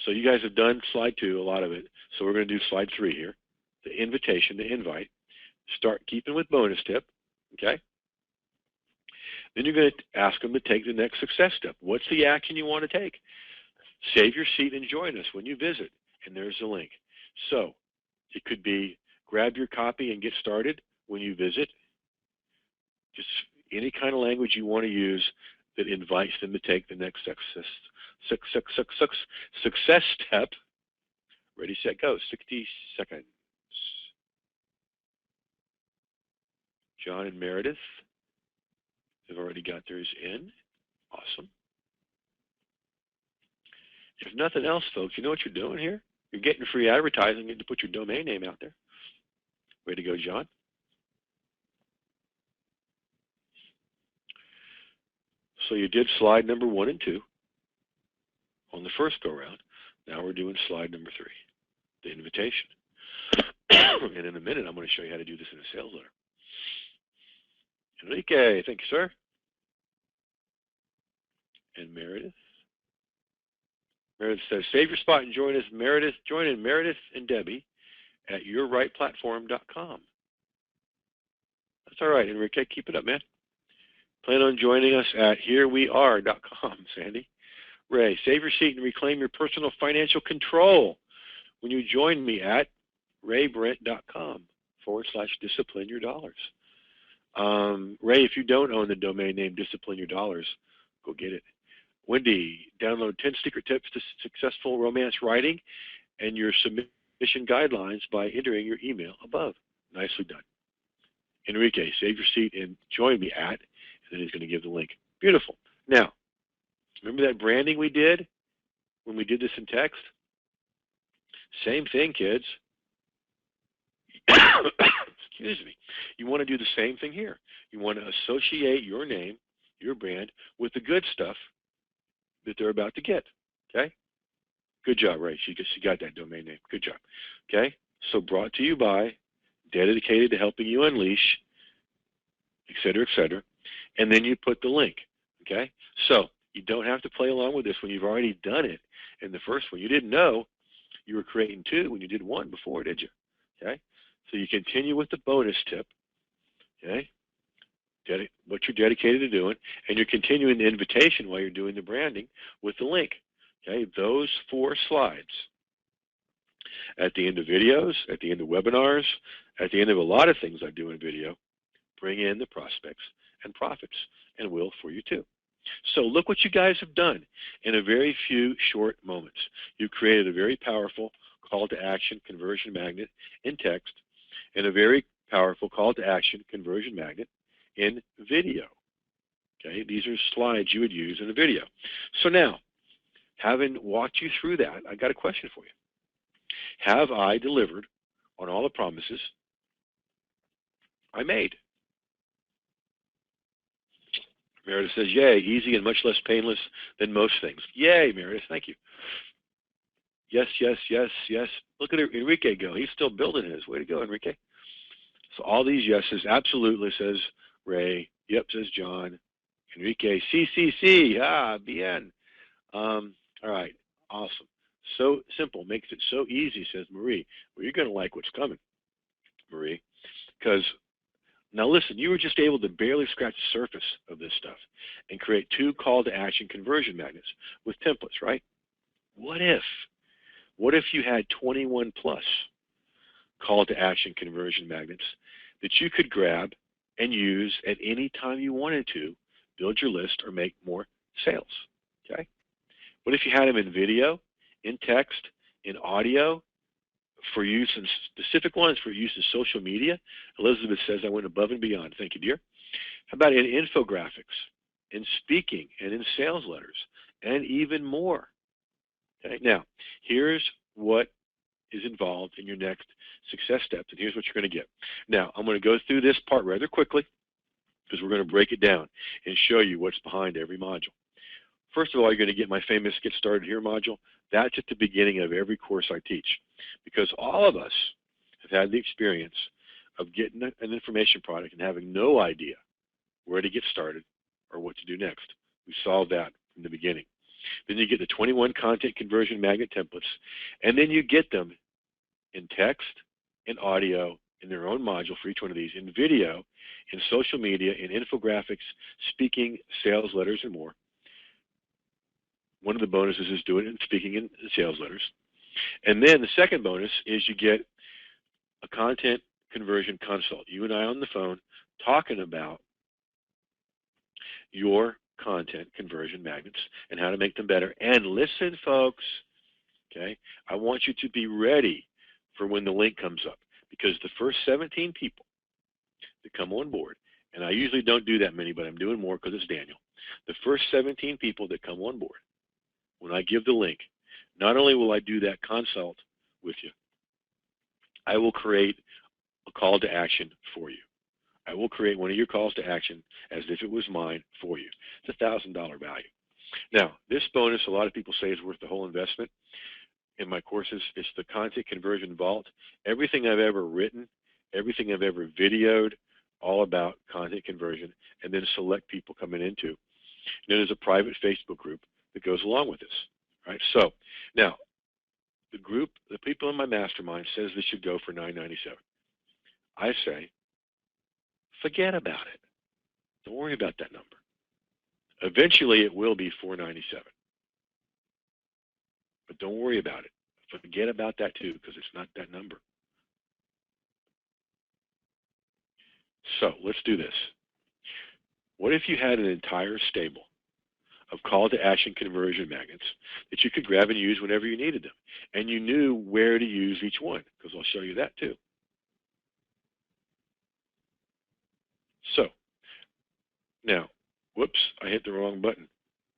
So you guys have done slide 2, a lot of it. So we're going to do slide 3 here. The invitation, the invite. Start keeping with bonus tip. Okay. Then you're going to ask them to take the next success step. What's the action you want to take? Save your seat and join us when you visit. And there's the link. So it could be grab your copy and get started when you visit. Just any kind of language you want to use that invites them to take the next success step. Ready, set, go. 60 seconds. John and Meredith have already got theirs in. Awesome. If nothing else, folks, you know what you're doing here? You're getting free advertising and to put your domain name out there. Way to go, John. So you did slide number 1 and 2 on the first go-round. Now we're doing slide number 3, the invitation. And in a minute, I'm going to show you how to do this in a sales letter. Enrique, thank you, sir. And Meredith. Meredith says, save your spot and join us, Meredith. Join in Meredith and Debbie at yourrightplatform.com. That's all right, Enrique. Keep it up, man. Plan on joining us at hereweare.com, Sandy. Ray, save your seat and reclaim your personal financial control when you join me at raybrent.com/discipline your dollars. Ray, if you don't own the domain name Discipline Your Dollars, go get it. Wendy, download 10 secret tips to successful romance writing and your submission guidelines by entering your email above. Nicely done. Enrique, save your seat and join me at, and then he's going to give the link. Beautiful. Now, Remember that branding we did when we did this in text? Same thing, kids. Excuse me. You want to do the same thing here. You want to associate your name, your brand, with the good stuff that they're about to get. Okay? Good job, Ray. She got that domain name. Good job. Okay? So brought to you by, dedicated to helping you unleash, et cetera, et cetera. And then you put the link. Okay? So you don't have to play along with this when you've already done it in the first one. You didn't know you were creating two when you did one before, did you? Okay? So you continue with the bonus tip. Okay? What you're dedicated to doing, and you're continuing the invitation while you're doing the branding with the link. Okay? Those 4 slides at the end of videos, at the end of webinars, at the end of a lot of things I do in video, bring in the prospects and profits, and will for you too. So look what you guys have done in a very few short moments. You've created a very powerful call to action conversion magnet in text, and a very powerful call to action conversion magnet in video. Okay, these are slides you would use in a video. So now, having walked you through that, I got a question for you. Have I delivered on all the promises I made? Meredith says, yay, easy and much less painless than most things. Yay, Meredith, thank you. Yes, yes, yes, yes. Look at Enrique go. He's still building his. Way to go, Enrique. So all these yeses, absolutely, says Ray. Yep, says John. Enrique, CCC, bien. All right, awesome. So simple, makes it so easy, says Marie. Well, you're going to like what's coming, Marie, because now listen, you were just able to barely scratch the surface of this stuff and create 2 call to action conversion magnets with templates, right? What if you had 21 plus call to action conversion magnets that you could grab and use at any time you wanted to build your list or make more sales? Okay. What if you had them in video, in text, in audio, for use in specific ones for use in social media? Elizabeth says I went above and beyond. Thank you, dear. How about in infographics, in speaking, and in sales letters, and even more? Okay. Now, here's what is involved in your next success steps, and here's what you're going to get. Now, I'm going to go through this part rather quickly because we're going to break it down and show you what's behind every module. First of all, you're going to get my famous Get Started Here module. That's at the beginning of every course I teach, because all of us have had the experience of getting an information product and having no idea where to get started or what to do next. We solved that from the beginning. Then you get the 21 content conversion magnet templates, and then you get them in text, in audio, in their own module for each one of these, in video, in social media, in infographics, speaking, sales letters, and more. One of the bonuses is doing it in speaking and sales letters. And then the second bonus is you get a content conversion consult. You and I on the phone talking about your content conversion magnets and how to make them better. And listen, folks, okay, I want you to be ready for when the link comes up, because the first 17 people that come on board, and I usually don't do that many, but I'm doing more because it's Daniel. The first 17 people that come on board, when I give the link, not only will I do that consult with you, I will create a call to action for you. I will create one of your calls to action as if it was mine for you. It's $1,000 value. Now, this bonus, a lot of people say is worth the whole investment. In my courses, it's the Content Conversion Vault. Everything I've ever written, everything I've ever videoed, all about content conversion, and then select people coming into. And then there's a private Facebook group that goes along with this. Right? So, now, the group, the people in my mastermind says this should go for $9.97. I say, forget about it. Don't worry about that number. Eventually, it will be $4.97. But don't worry about it. Forget about that too, because it's not that number. So let's do this. What if you had an entire stable of call to action conversion magnets that you could grab and use whenever you needed them, and you knew where to use each one? Because I'll show you that too. So now, whoops, I hit the wrong button.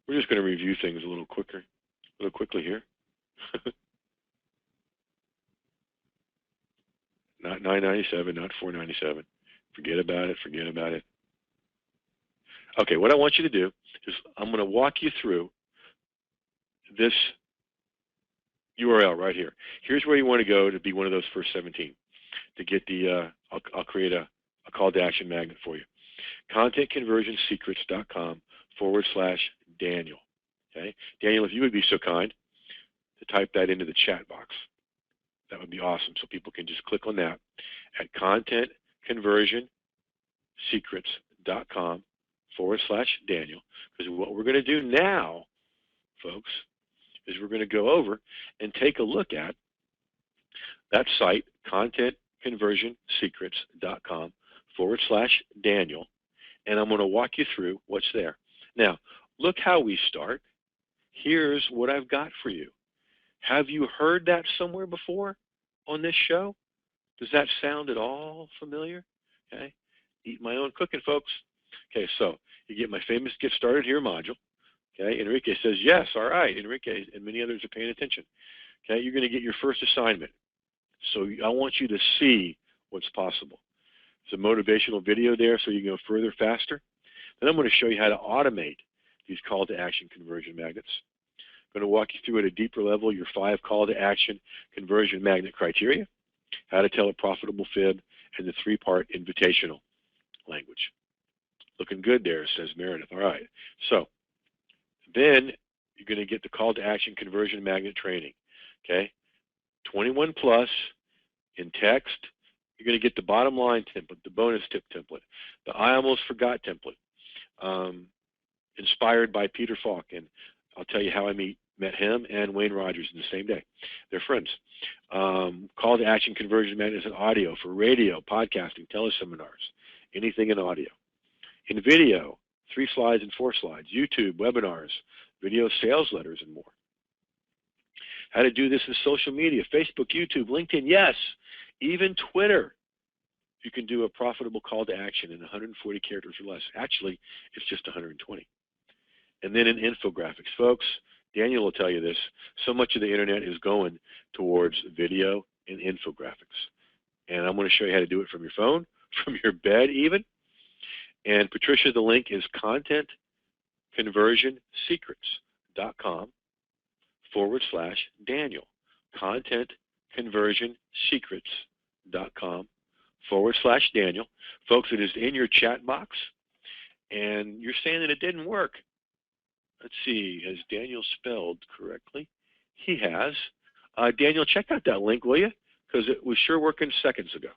We're just going to review things a little quickly here. Not $9.97, not $4.97. Forget about it. Okay, what I want you to do is I'm going to walk you through this URL right here. Here's where you want to go to be one of those first 17 to get the, I'll create a call to action magnet for you. ContentConversionSecrets.com/Daneil. Okay, Daneil, if you would be so kind to type that into the chat box, that would be awesome. So people can just click on that at ContentConversionSecrets.com/Daneil. Because what we're going to do now, folks, is we're going to go over and take a look at that site, ContentConversionSecrets.com/Daneil, and I'm going to walk you through what's there. Now, look how we start. Here's what I've got for you. Have you heard that somewhere before on this show? Does that sound at all familiar? Okay, eat my own cooking, folks. Okay, so you get my famous Get Started Here module. Okay, Enrique says yes. All right, Enrique and many others are paying attention. Okay, you're going to get your first assignment. So I want you to see what's possible. It's a motivational video there so you can go further, faster. Then I'm going to show you how to automate these call to action conversion magnets. I'm going to walk you through at a deeper level your 5 call to action conversion magnet criteria, how to tell a profitable fib, and the 3-part invitational language. Looking good there, says Meredith. All right. So then you're going to get the call to action conversion magnet training. Okay. 21 plus in text. You're going to get the bottom line template, the bonus tip template, the I almost forgot template, inspired by Peter Falk. And I'll tell you how I met him and Wayne Rogers in the same day. They're friends. Call to action conversion magnets and audio for radio, podcasting, teleseminars, anything in audio. In video, 3 slides and 4 slides, YouTube, webinars, video sales letters, and more. How to do this in social media, Facebook, YouTube, LinkedIn, yes, even Twitter. You can do a profitable call to action in 140 characters or less. Actually, it's just 120. And then in infographics. Folks, Daneil will tell you this, so much of the internet is going towards video and infographics. And I'm going to show you how to do it from your phone, from your bed even. And Patricia, the link is ContentConversionSecrets.com/Daneil. ContentConversionSecrets.com/Daneil. Folks, it is in your chat box. And you're saying that it didn't work. Let's see, has Daneil spelled correctly? He has. Daneil, check out that link, will you? Because it was sure working seconds ago.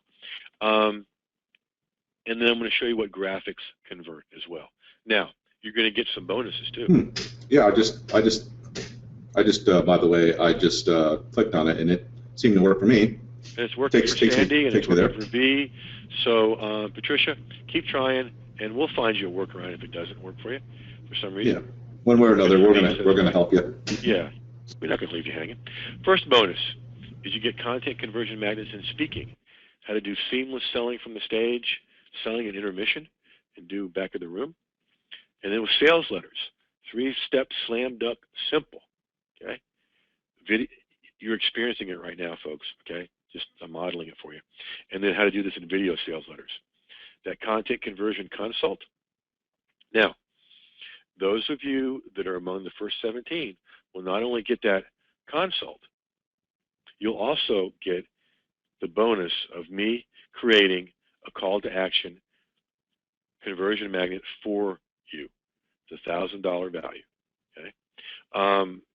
And then I'm going to show you what graphics convert as well. Now, you're going to get some bonuses too.
Yeah, I just by the way, I just clicked on it and it seemed to work for me.
And it's working for Sandy and it's working for V. So, Patricia, keep trying and we'll find you a workaround if it doesn't work for you for some reason.
Yeah, one way or another, we're gonna help you.
Yeah, we're not going to leave you hanging. First bonus is you get content conversion magnets and speaking. How to do seamless selling from the stage, selling an intermission, and do back of the room. And then with sales letters, 3-step slam dunk simple. Okay, you're experiencing it right now, folks. Okay, just I'm modeling it for you. And then how to do this in video sales letters. That content conversion consult. Now, those of you that are among the first 17 will not only get that consult, you'll also get the bonus of me creating a call to action conversion magnet for you. It's $1,000 value. Okay,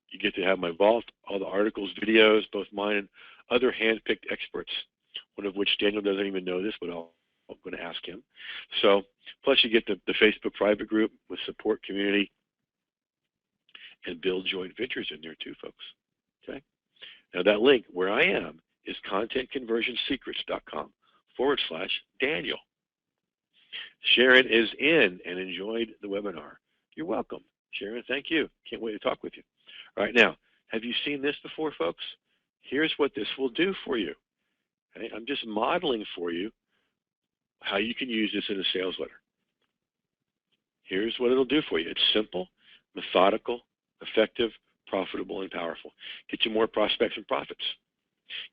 you get to have my vault, all the articles, videos, both mine and other hand-picked experts. One of which Daneil doesn't even know this, but I'm going to ask him. So, plus you get the Facebook private group with support community and build joint ventures in there too, folks. Okay. Now that link where I am is ContentConversionSecrets.com/Daneil. Sharon is in and enjoyed the webinar. You're welcome. Sharon, thank you. Can't wait to talk with you. All right, now, have you seen this before, folks? Here's what this will do for you. Okay? I'm just modeling for you how you can use this in a sales letter. Here's what it'll do for you. It's simple, methodical, effective, profitable, and powerful. Get you more prospects and profits.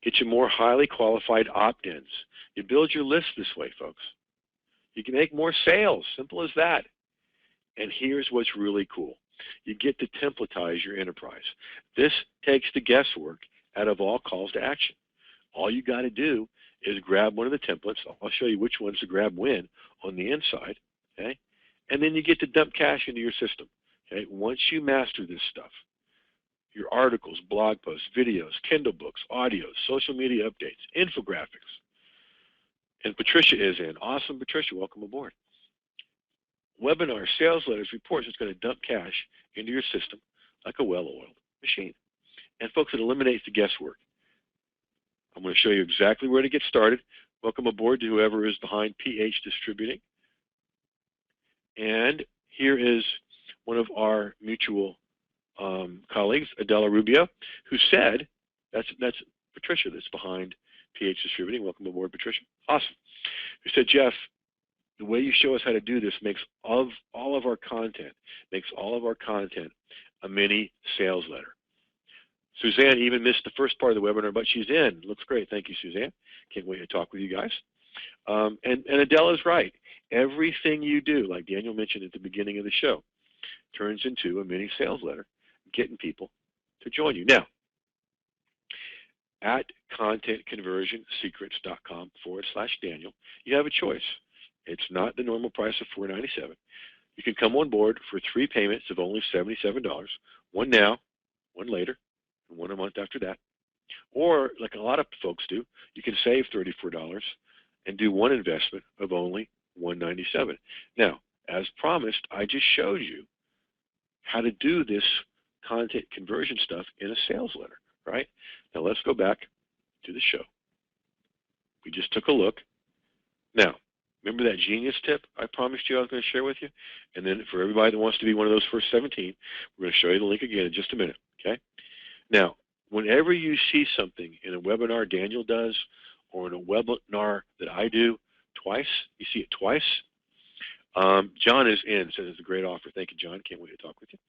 Get you more highly qualified opt-ins. You build your list this way, folks. You can make more sales. Simple as that. And here's what's really cool. You get to templatize your enterprise. This takes the guesswork out of all calls to action. All you got to do is grab one of the templates. I'll show you which ones to grab when on the inside, okay? And then you get to dump cash into your system, okay? Once you master this stuff, your articles, blog posts, videos, Kindle books, audios, social media updates, infographics. And Patricia is in. Awesome, Patricia. Welcome aboard. Webinars, sales letters, reports. It's going to dump cash into your system like a well-oiled machine. And folks, it eliminates the guesswork. I'm going to show you exactly where to get started. Welcome aboard to whoever is behind PH Distributing. And here is one of our mutual colleagues, Adela Rubio, who said, that's Patricia that's behind PH Distributing. Welcome aboard, Patricia. Awesome. Who said, Jeff, the way you show us how to do this makes all of our content a mini sales letter. Suzanne even missed the first part of the webinar, but she's in. Looks great. Thank you, Suzanne. Can't wait to talk with you guys. And Adela's right. Everything you do, like Daniel mentioned at the beginning of the show, turns into a mini sales letter, getting people to join you. Now, at contentconversionsecrets.com/Daniel, you have a choice. It's not the normal price of $497. You can come on board for 3 payments of only $77, one now, one later, and one a month after that. Or, like a lot of folks do, you can save $34 and do one investment of only $197. Now, as promised, I just showed you how to do this content conversion stuff in a sales letter, right? Now, let's go back to the show. We just took a look. Now, remember that genius tip I promised you I was going to share with you? And then for everybody that wants to be one of those first 17, we're going to show you the link again in just a minute, okay? Now, whenever you see something in a webinar Daniel does or in a webinar that I do twice, you see it twice. John is in, says it's a great offer. Thank you, John. Can't wait to talk with you.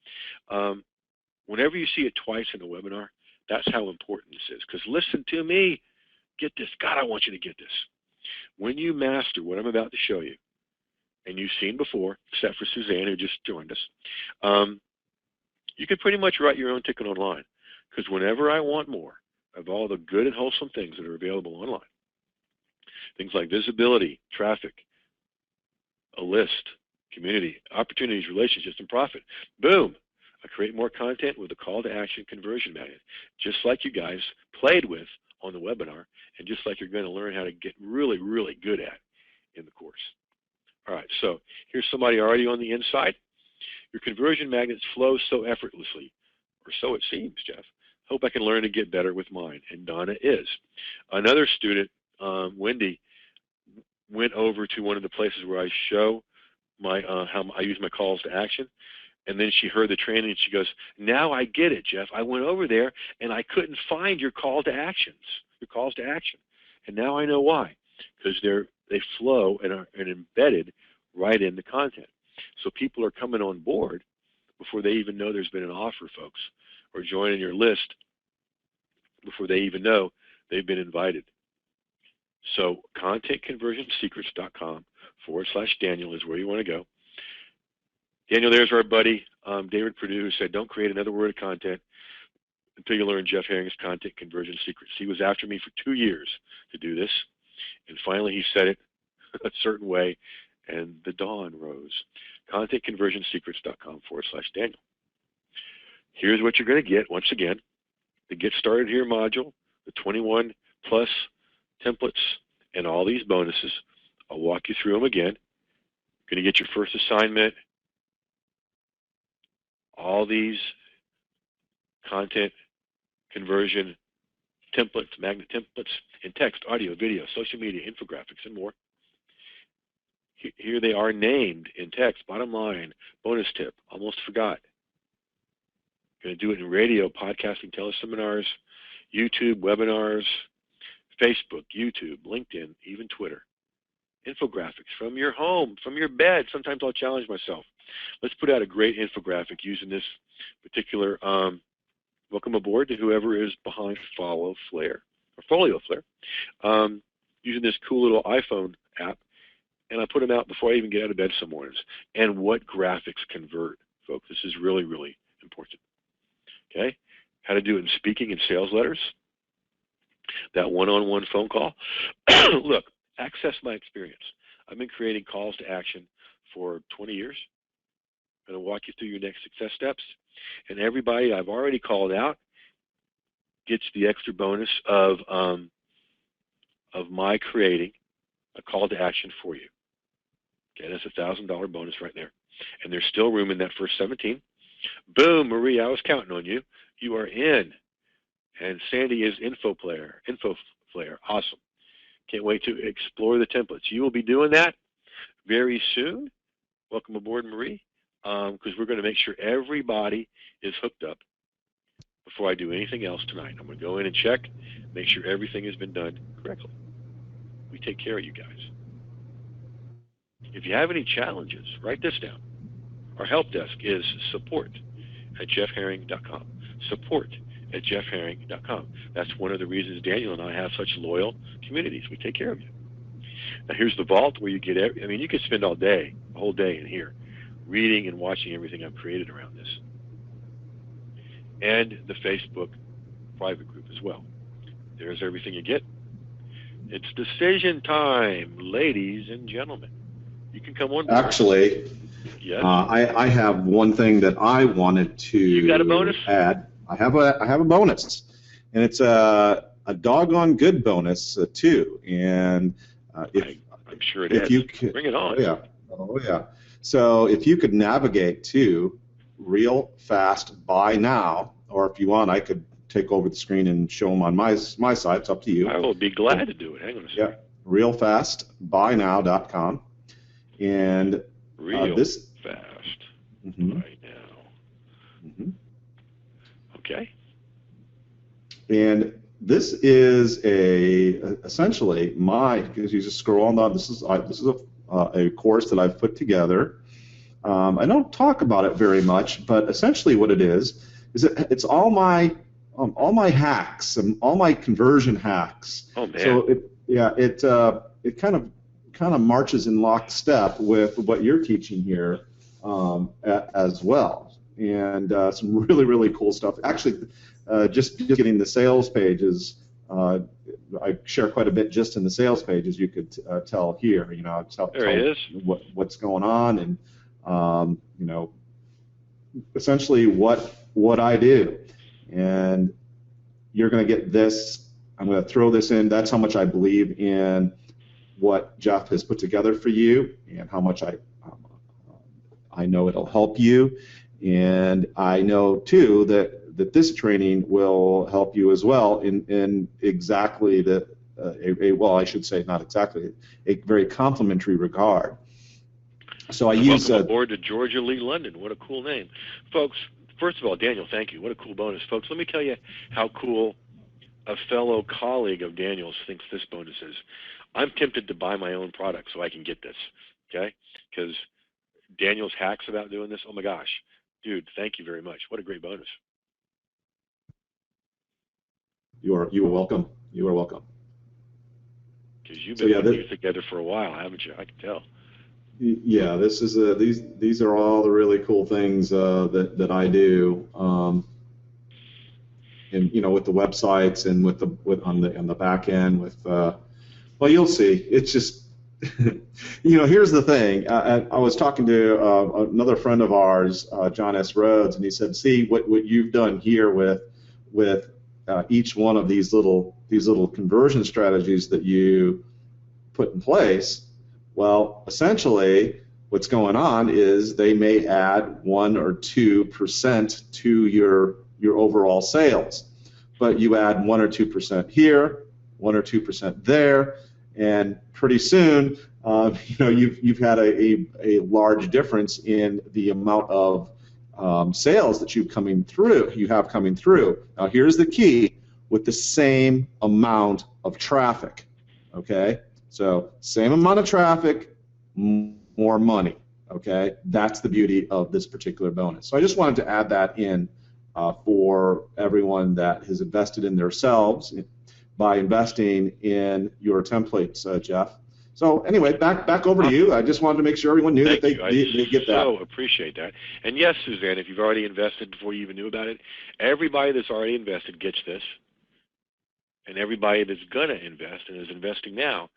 Whenever you see it twice in a webinar, that's how important this is. Because listen to me. Get this. God, I want you to get this. When you master what I'm about to show you, and you've seen before, except for Suzanne who just joined us, you can pretty much write your own ticket online. Because whenever I want more of all the good and wholesome things that are available online, things like visibility, traffic, a list, community, opportunities, relationships, and profit, boom, I create more content with a call to action conversion magnet, just like you guys played with on the webinar, and just like you're going to learn how to get really, really good at in the course. All right, so here's somebody already on the inside. Your conversion magnets flow so effortlessly, or so it seems, Jeff. Hope I can learn to get better with mine, and Donna is. Another student, Wendy, went over to one of the places where I show my how I use my calls to action, and then she heard the training and she goes, now I get it, Jeff. I went over there and I couldn't find your calls to action, and now I know why, because they flow and are embedded right in the content. So people are coming on board before they even know there's been an offer, folks, or joining your list before they even know they've been invited. So contentconversionsecrets.com/Daniel is where you want to go. Daniel, there's our buddy, David Perdue, who said, don't create another word of content until you learn Jeff Herring's content conversion secrets. He was after me for 2 years to do this, and finally he said it a certain way, and the dawn rose. contentconversionsecrets.com/Daniel. Here's what you're going to get, once again, the Get Started Here module, the 21 plus templates, and all these bonuses. I'll walk you through them again. You're going to get your first assignment, all these content conversion templates, magnet templates, in text, audio, video, social media, infographics, and more. Here they are named in text. Bottom line, bonus tip, almost forgot. Going to do it in radio, podcasting, teleseminars, YouTube, webinars, Facebook, YouTube, LinkedIn, even Twitter. infographics from your home, from your bed. Sometimes I'll challenge myself. Let's put out a great infographic using this particular welcome aboard to whoever is behind Folio Flare, using this cool little iPhone app, and I put them out before I even get out of bed some mornings. And what graphics convert, folks? This is really, really important. Okay? How to do it in speaking and sales letters. That one-on-one phone call. Look, access my experience. I've been creating calls to action for 20 years. I'm going to walk you through your next success steps. And everybody I've already called out gets the extra bonus of my creating a call to action for you. Okay, that's a $1,000 bonus right there. And there's still room in that first 17. Boom, Marie, I was counting on you. You are in. And Sandy is info flare. Awesome. Can't wait to explore the templates. You will be doing that very soon. Welcome aboard, Marie, because we're going to make sure everybody is hooked up before I do anything else tonight. I'm going to go in and check, make sure everything has been done correctly. We take care of you guys. If you have any challenges, write this down. Our help desk is support@jeffherring.com. Support@jeffherring.com. That's one of the reasons Daneil and I have such loyal communities. We take care of you. Now here's the vault where you get you could spend all day, a whole day in here, reading and watching everything I've created around this. And the Facebook private group as well. There's everything you get. It's decision time, ladies and gentlemen. You can come on board.
Actually,
yes.
I have one thing that I wanted to
You got a bonus?
add. I have a bonus, and it's a doggone good bonus too. And
I'm sure it is. Bring it on.
Oh yeah. So if you could navigate to Real Fast Buy Now, or if you want, I could take over the screen and show them on my side. It's up to you.
I will be glad to do it. Hang on a second.
Yeah, realfastbuynow.com, and
this fast buy now.
Okay. And this is essentially because you just scroll on down. This is a course that I've put together. I don't talk about it very much, but essentially what it is it's all my hacks and all my conversion hacks.
Oh man!
So it kind of marches in lockstep with what you're teaching here as well, and some really, really cool stuff. Actually, just getting the sales pages. I share quite a bit just in the sales pages. You could tell here, tell what's going on, and essentially what I do. And you're going to get this. I'm going to throw this in. That's how much I believe in what Jeff has put together for you, and how much I know it'll help you. And I know too that this training will help you as well in exactly well, I should say not exactly, a very complementary regard. So
Welcome aboard to Georgia Lee London. What a cool name. Folks, first of all, Daneil, thank you. What a cool bonus. Folks, let me tell you how cool a fellow colleague of Daneil's thinks this bonus is. I'm tempted to buy my own product so I can get this, okay? Because Daneil's hacks about doing this, oh my gosh. Dude, thank you very much. What a great bonus.
You are welcome. You are welcome.
Because you've been putting these together for a while, haven't you? I can tell.
Yeah, this is these are all the really cool things that I do, and with the websites and on the back end with well, you'll see. It's just here's the thing. I was talking to another friend of ours, John S. Rhodes, and he said, "See what you've done here with each one of these little conversion strategies that you put in place. Well, essentially, what's going on is they may add 1 or 2% to your overall sales, but you add 1 or 2% here, 1 or 2% there, and pretty soon, you've had a large difference in the amount of sales that you have coming through. Now, here's the key: with the same amount of traffic. Okay. So same amount of traffic, more money. Okay, that's the beauty of this particular bonus. So I just wanted to add that in for everyone that has invested in themselves by investing in your templates, Jeff. So anyway, back over to you. I just wanted to make sure everyone knew that they get that.
So appreciate that. And yes, Suzanne, if you've already invested before you even knew about it, everybody that's already invested gets this. And everybody that's going to invest and is investing now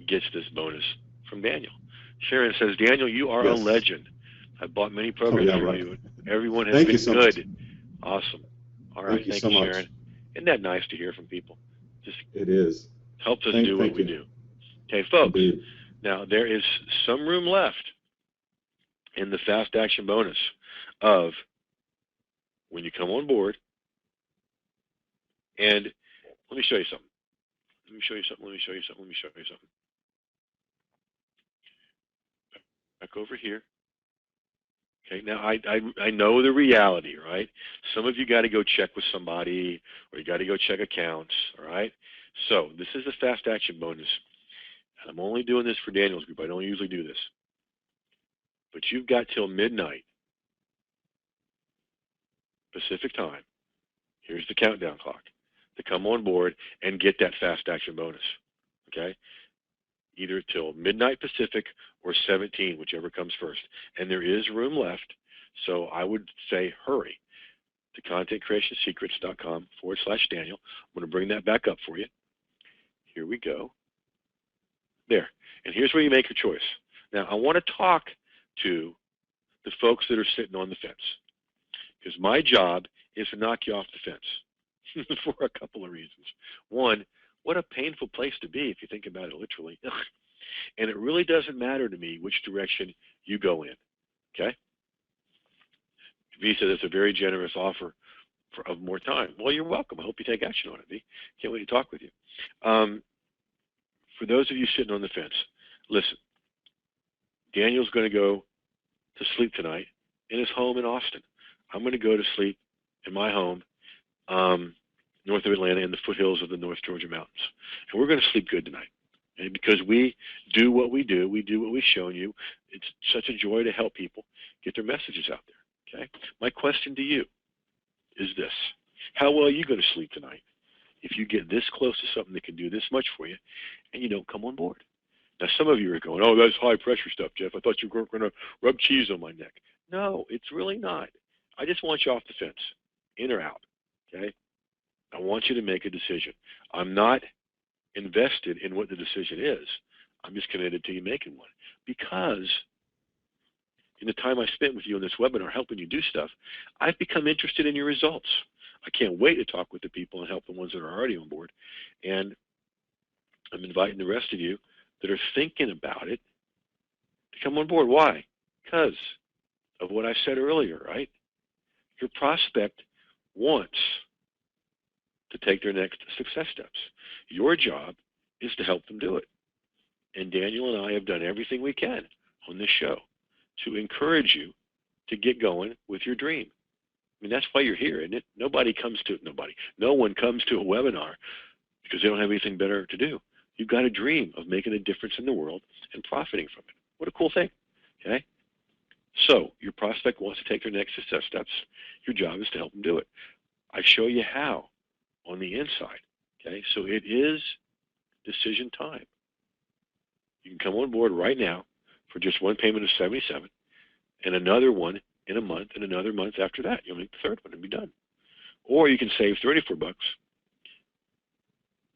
gets this bonus from Daniel. Sharon says, Daniel, you are a legend. I've bought many programs from you. Everyone has been good. Awesome. All right. Thank you, Sharon. Isn't that nice to hear from people?
It is.
Helps us do what we do. Okay, folks. Indeed. Now, there is some room left in the fast action bonus of when you come on board. And let me show you something. Let me show you something. Back over here. Okay, now I know the reality, right? Some of you got to go check with somebody, or you got to go check accounts, all right? So this is the fast action bonus. And I'm only doing this for Daniel's group. I don't usually do this. But you've got till midnight Pacific time. Here's the countdown clock to come on board and get that fast action bonus, okay? Either till midnight Pacific or 17, whichever comes first. And there is room left, so I would say hurry to contentcreationsecrets.com/Daniel. I'm going to bring that back up for you. Here we go. There. And here's where you make your choice. Now, I want to talk to the folks that are sitting on the fence, because my job is to knock you off the fence for a couple of reasons. One, what a painful place to be if you think about it literally. And it really doesn't matter to me which direction you go in, okay? V said it's a very generous offer of more time. Well, you're welcome. I hope you take action on it, V. Can't wait to talk with you. For those of you sitting on the fence, listen, Daniel's going to go to sleep tonight in his home in Austin. I'm going to go to sleep in my home north of Atlanta in the foothills of the North Georgia mountains. And we're going to sleep good tonight. And because we do what we do what we've shown you. It's such a joy to help people get their messages out there, okay? My question to you is this. How well are you going to sleep tonight if you get this close to something that can do this much for you and you don't come on board? Now, some of you are going, oh, that's high pressure stuff, Jeff. I thought you were going to rub cheese on my neck. No, it's really not. I just want you off the fence, in or out, okay? I want you to make a decision. I'm not invested in what the decision is. I'm just committed to you making one. Because in the time I spent with you on this webinar helping you do stuff, I've become interested in your results. I can't wait to talk with the people and help the ones that are already on board. And I'm inviting the rest of you that are thinking about it to come on board. Why? Because of what I said earlier, right? Your prospect wants to take their next success steps. Your job is to help them do it. And Daniel and I have done everything we can on this show to encourage you to get going with your dream. I mean, that's why you're here, isn't it? No one comes to a webinar because they don't have anything better to do. You've got a dream of making a difference in the world and profiting from it. What a cool thing, okay? So your prospect wants to take their next success steps. Your job is to help them do it. I show you how on the inside, okay? So it is decision time. You can come on board right now for just one payment of $77 and another one in a month and another month after that. You'll make the third one and be done. Or you can save $34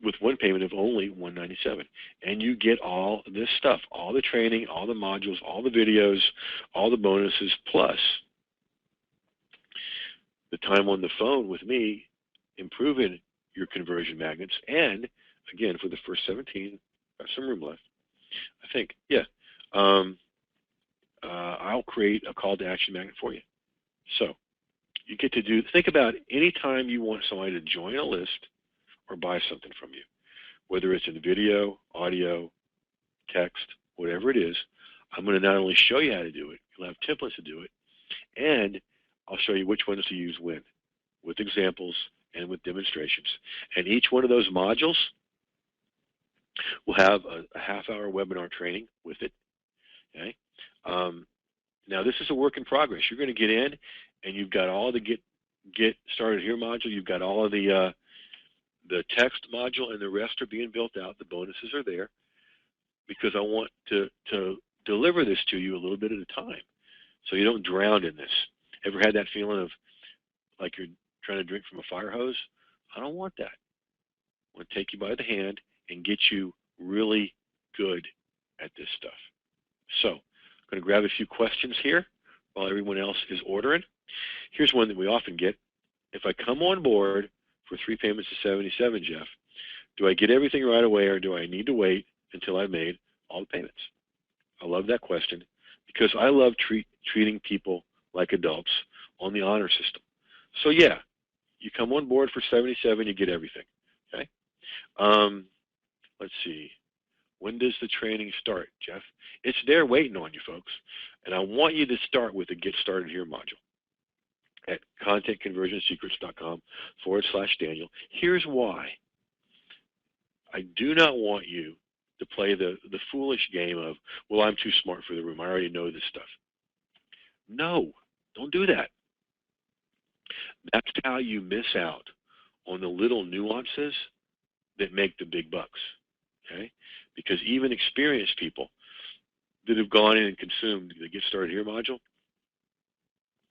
with one payment of only $197, and you get all this stuff, all the training, all the modules, all the videos, all the bonuses, plus the time on the phone with me, improving your conversion magnets, and again, for the first 17, got some room left, I think, yeah, I'll create a call to action magnet for you. So you get to think about any time you want somebody to join a list or buy something from you, whether it's in video, audio, text, whatever it is. I'm going to not only show you how to do it, you'll have templates to do it, and I'll show you which ones to use when, with examples and with demonstrations. And each one of those modules We'll have a half-hour webinar training with it. Okay. Now this is a work in progress. You're going to get in, and you've got all the get started here module. You've got all of the text module, and the rest are being built out. The bonuses are there because I want to deliver this to you a little bit at a time, so you don't drown in this. Ever had that feeling of like you're trying to drink from a fire hose? I don't want that. I want to take you by the hand and get you really good at this stuff. So I'm going to grab a few questions here while everyone else is ordering. Here's one that we often get. If I come on board for 3 payments of $77, Jeff, do I get everything right away, or do I need to wait until I've made all the payments? I love that question because I love treating people like adults on the honor system. So yeah, you come on board for $77, you get everything. Okay. Let's see. When does the training start, Jeff? It's there waiting on you, folks. And I want you to start with the Get Started Here module at contentconversionsecrets.com/Daneil. Here's why. I do not want you to play the foolish game of, well, I'm too smart for the room. I already know this stuff. No, don't do that. That's how you miss out on the little nuances that make the big bucks. Okay? Because even experienced people that have gone in and consumed the Get Started Here module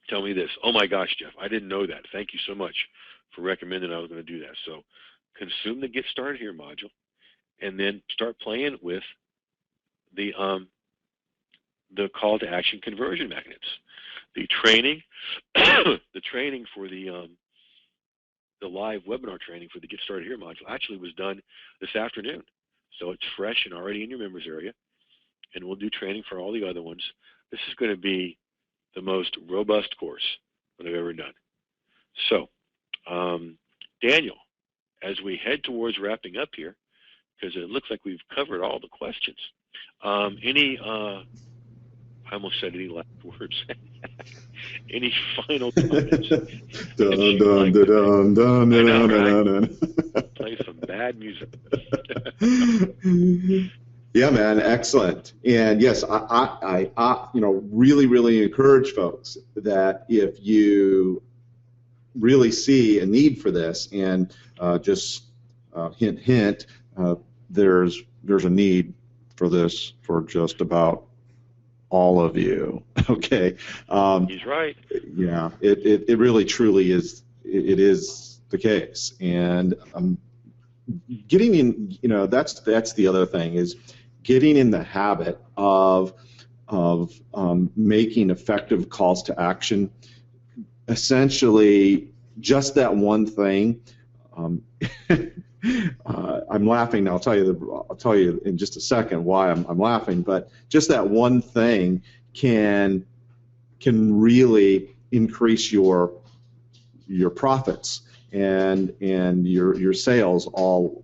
tell me this: oh my gosh, Jeff, I didn't know that. Thank you so much for recommending I was going to do that. So consume the Get Started Here module and then start playing with the call to action conversion magnets. The training, the training for the live webinar training for the Get Started Here module actually was done this afternoon. So it's fresh and already in your members area. And we'll do training for all the other ones. This is going to be the most robust course that I've ever done. So, Daneil, as we head towards wrapping up here, because it looks like we've covered all the questions, I almost said any last words. Any final comments? Dun, dun, dun, dun, dun, dun, dun. Play some bad music.
Yeah, man, excellent. And yes, I really encourage folks that if you really see a need for this, and hint, there's a need for this for just about all of you. Okay.
He's right.
Yeah, it really truly is. It is the case, and getting in. That's the other thing, is getting in the habit of making effective calls to action. Essentially, just that one thing. I'm laughing. I'll tell you in just a second why I'm laughing. But just that one thing can really increase your profits and your sales all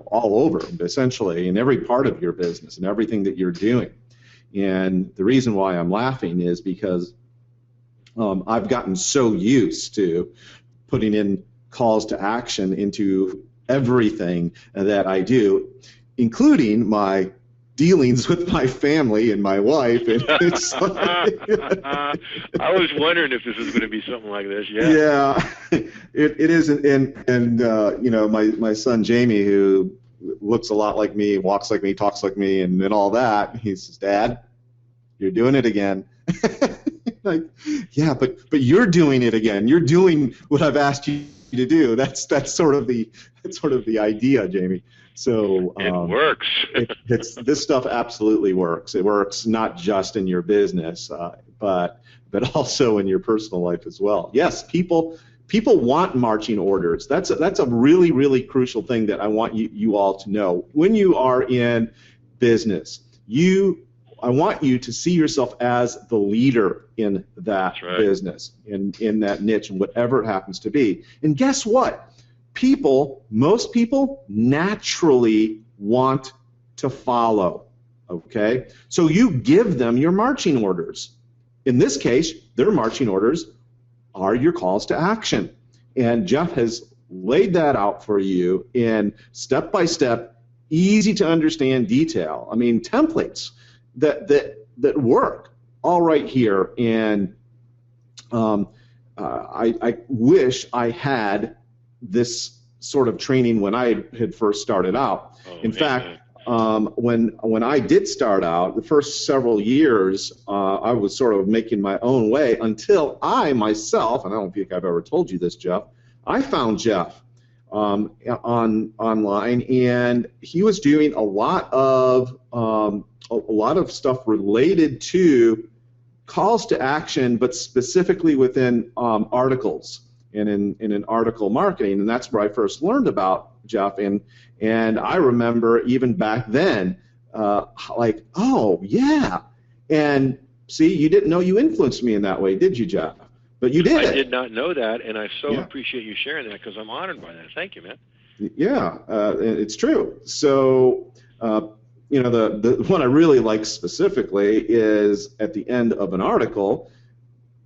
over, essentially, in every part of your business and everything that you're doing. And the reason why I'm laughing is because I've gotten so used to putting in calls to action into everything that I do, including my dealings with my family and my wife. And it's like,
I was wondering if this was going to be something like this. Yeah.
Yeah, it is. And my son Jamie, who looks a lot like me, walks like me, talks like me, and all that, he says, "Dad, you're doing it again." Like, yeah, but you're doing it again. You're doing what I've asked you to do. That's sort of the idea, Jamie. So
it works.
This stuff absolutely works. It works not just in your business, but also in your personal life as well. Yes, people want marching orders. That's a really crucial thing that I want you all to know. When you are in business, I want you to see yourself as the leader in that business, in that niche, and whatever it happens to be. And guess what? Most people naturally want to follow, okay? So you give them your marching orders. In this case, their marching orders are your calls to action. And Jeff has laid that out for you in step-by-step, easy to understand detail. I mean, templates that work all right here. And I wish I had this sort of training when I had first started out. In fact, when I did start out, the first several years, I was sort of making my own way until I myself, and I don't think I've ever told you this, Jeff, I found Jeff online, and he was doing a lot of stuff related to calls to action, but specifically within articles and in article marketing, and that's where I first learned about Jeff. And I remember even back then, like, oh yeah, and see, you didn't know you influenced me in that way, did you, Jeff? But you did.
I did not know that, and I so appreciate you sharing that, because I'm honored by that. Thank you, man.
Yeah, it's true. So, you know, the one I really like specifically is at the end of an article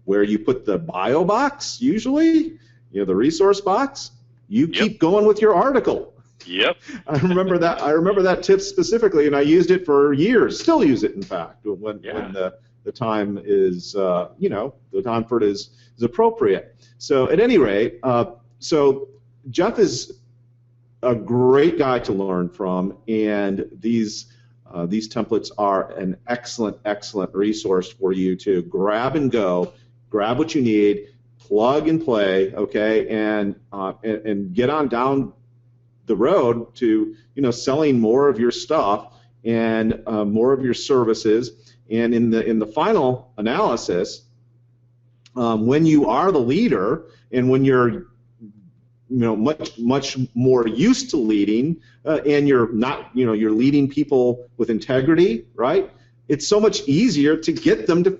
where you put the bio box, usually, you know, the resource box. You keep going with your article.
Yep.
I remember that tip specifically, and I used it for years. Still use it, in fact, when the time is, you know, the time for it is appropriate. So at any rate, so Jeff is a great guy to learn from, and these templates are an excellent resource for you to grab and go, grab what you need, plug and play, okay, and get on down the road to, you know, selling more of your stuff and more of your services. And in the final analysis, when you are the leader and when you're, you know, much more used to leading, and you're not, you know, you're leading people with integrity, right? It's so much easier to get them to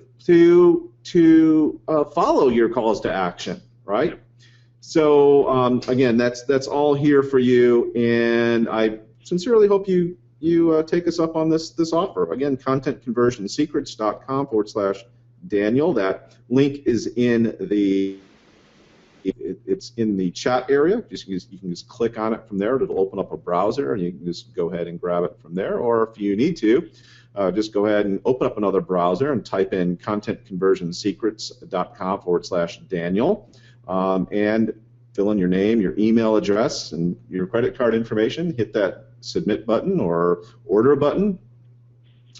follow your calls to action, right? So again, that's all here for you, and I sincerely hope you take us up on this offer. Again, contentconversionsecrets.com/Daneil. That link is in it's in the chat area. You can just click on it from there. It'll open up a browser, and you can just go ahead and grab it from there. Or if you need to, just go ahead and open up another browser and type in contentconversionsecrets.com/Daneil, and fill in your name, your email address, and your credit card information. Hit that submit button or order button,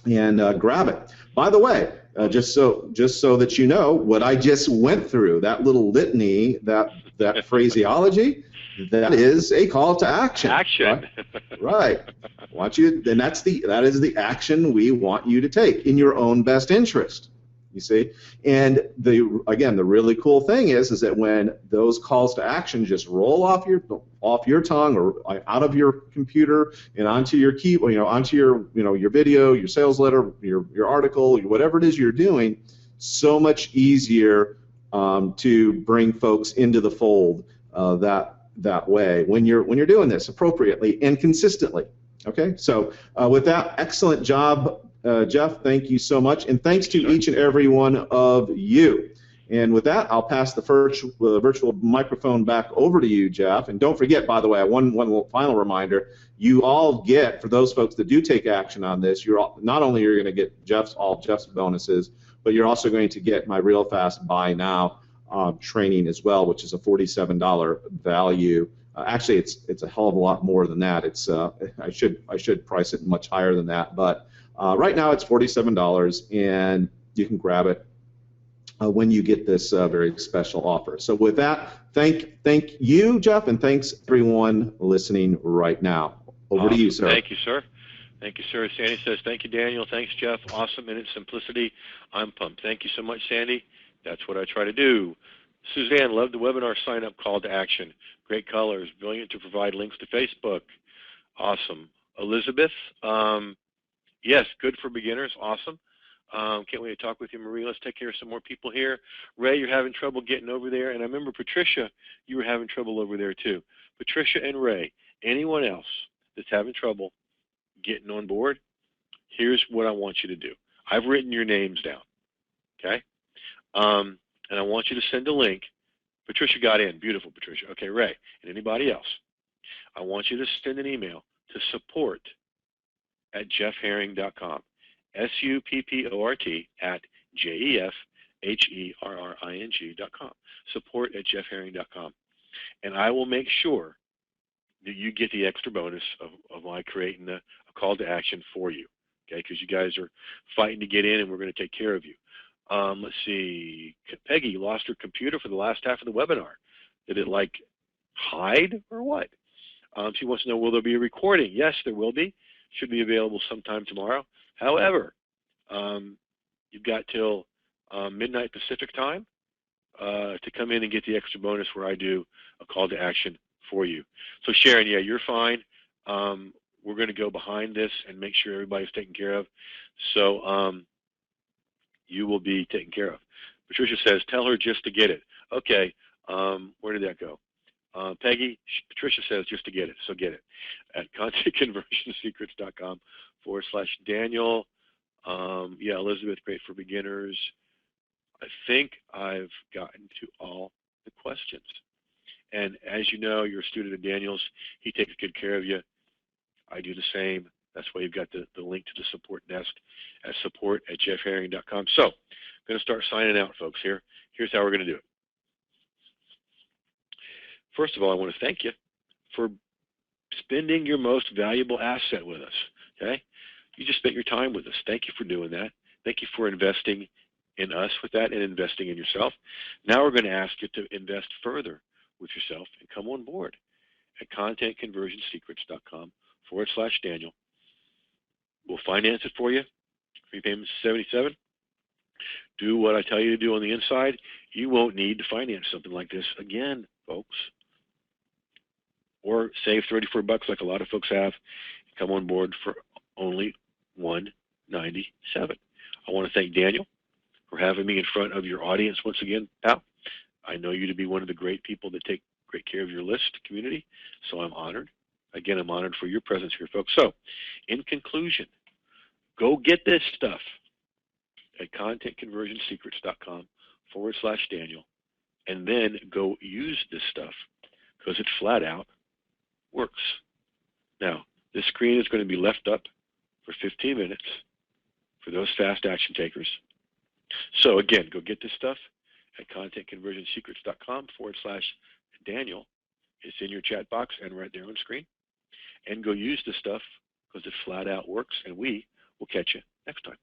and grab it. By the way, just so that you know what I just went through, that little litany, that phraseology, that is a call to action.
Action.
Right. Want you, and that is the action we want you to take in your own best interest. You see, and the really cool thing is that when those calls to action just roll off your tongue or out of your computer and onto your onto your video, your sales letter, your article, whatever it is you're doing, so much easier to bring folks into the fold that way when you're doing this appropriately and consistently. Okay, so with that, excellent job. Jeff, thank you so much, and thanks to each and every one of you. And with that, I'll pass the virtual microphone back over to you, Jeff. And don't forget, by the way, one final reminder: you all get, for those folks that do take action on this, not only are you going to get all Jeff's bonuses, but you're also going to get my Real Fast Buy Now training as well, which is a $47 value. Actually, it's a hell of a lot more than that. It's I should price it much higher than that, but right now it's $47, and you can grab it when you get this very special offer. So with that, thank you, Jeff, and thanks everyone listening right now. Over to you, sir.
Thank you, sir. Thank you, sir. Sandy says, thank you, Daneil. Thanks, Jeff. Awesome in its simplicity. I'm pumped. Thank you so much, Sandy. That's what I try to do. Suzanne, love the webinar sign-up call to action. Great colors. Brilliant to provide links to Facebook. Awesome. Elizabeth, yes, good for beginners. Awesome. Can't wait to talk with you, Marie. Let's take care of some more people here. Ray, you're having trouble getting over there. And I remember, Patricia, you were having trouble over there too. Patricia and Ray, anyone else that's having trouble getting on board, here's what I want you to do. I've written your names down, okay? And I want you to send a link Patricia got in. Beautiful, Patricia. Okay, Ray, and anybody else, I want you to send an email to support@jeffherring.com. support@jeffherring.com. support@jeffherring.com. And I will make sure that you get the extra bonus of my creating a call to action for you. Okay, because you guys are fighting to get in, and we're going to take care of you. Let's see. Peggy lost her computer for the last half of the webinar. Did it like hide or what? She wants to know, will there be a recording? Yes, there will be. Should be available sometime tomorrow. However, you've got till midnight Pacific time to come in and get the extra bonus where I do a call to action for you. So Sharon, yeah, you're fine. We're going to go behind this and make sure everybody's taken care of. So you will be taken care of. Patricia says, tell her just to get it. Okay, where did that go? Peggy, Patricia says just to get it, so get it at contentconversionsecrets.com/Daniel. Yeah, Elizabeth, great for beginners. I think I've gotten to all the questions. And as you know, you're a student of Daniel's. He takes good care of you. I do the same. That's why you've got the link to the support desk at support@jeffherring.com. So I'm going to start signing out, folks, here. Here's how we're going to do it. First of all, I want to thank you for spending your most valuable asset with us, okay? You just spent your time with us. Thank you for doing that. Thank you for investing in us with that and investing in yourself. Now we're going to ask you to invest further with yourself and come on board at contentconversionsecrets.com/Daniel. We'll finance it for you. Free payments $77. Do what I tell you to do on the inside. You won't need to finance something like this again, folks. Or save $34 like a lot of folks have. Come on board for only $197. I want to thank Daniel for having me in front of your audience once again, pal. I know you to be one of the great people that take great care of your list community, so I'm honored. Again, I'm honored for your presence here, folks. So, in conclusion, go get this stuff at contentconversionsecrets.com/Daniel, and then go use this stuff because it flat out works. Now, this screen is going to be left up for 15 minutes for those fast action takers. So again, go get this stuff at contentconversionsecrets.com/Daniel. It's in your chat box and right there on screen. And go use this stuff because it flat out works, and we will catch you next time.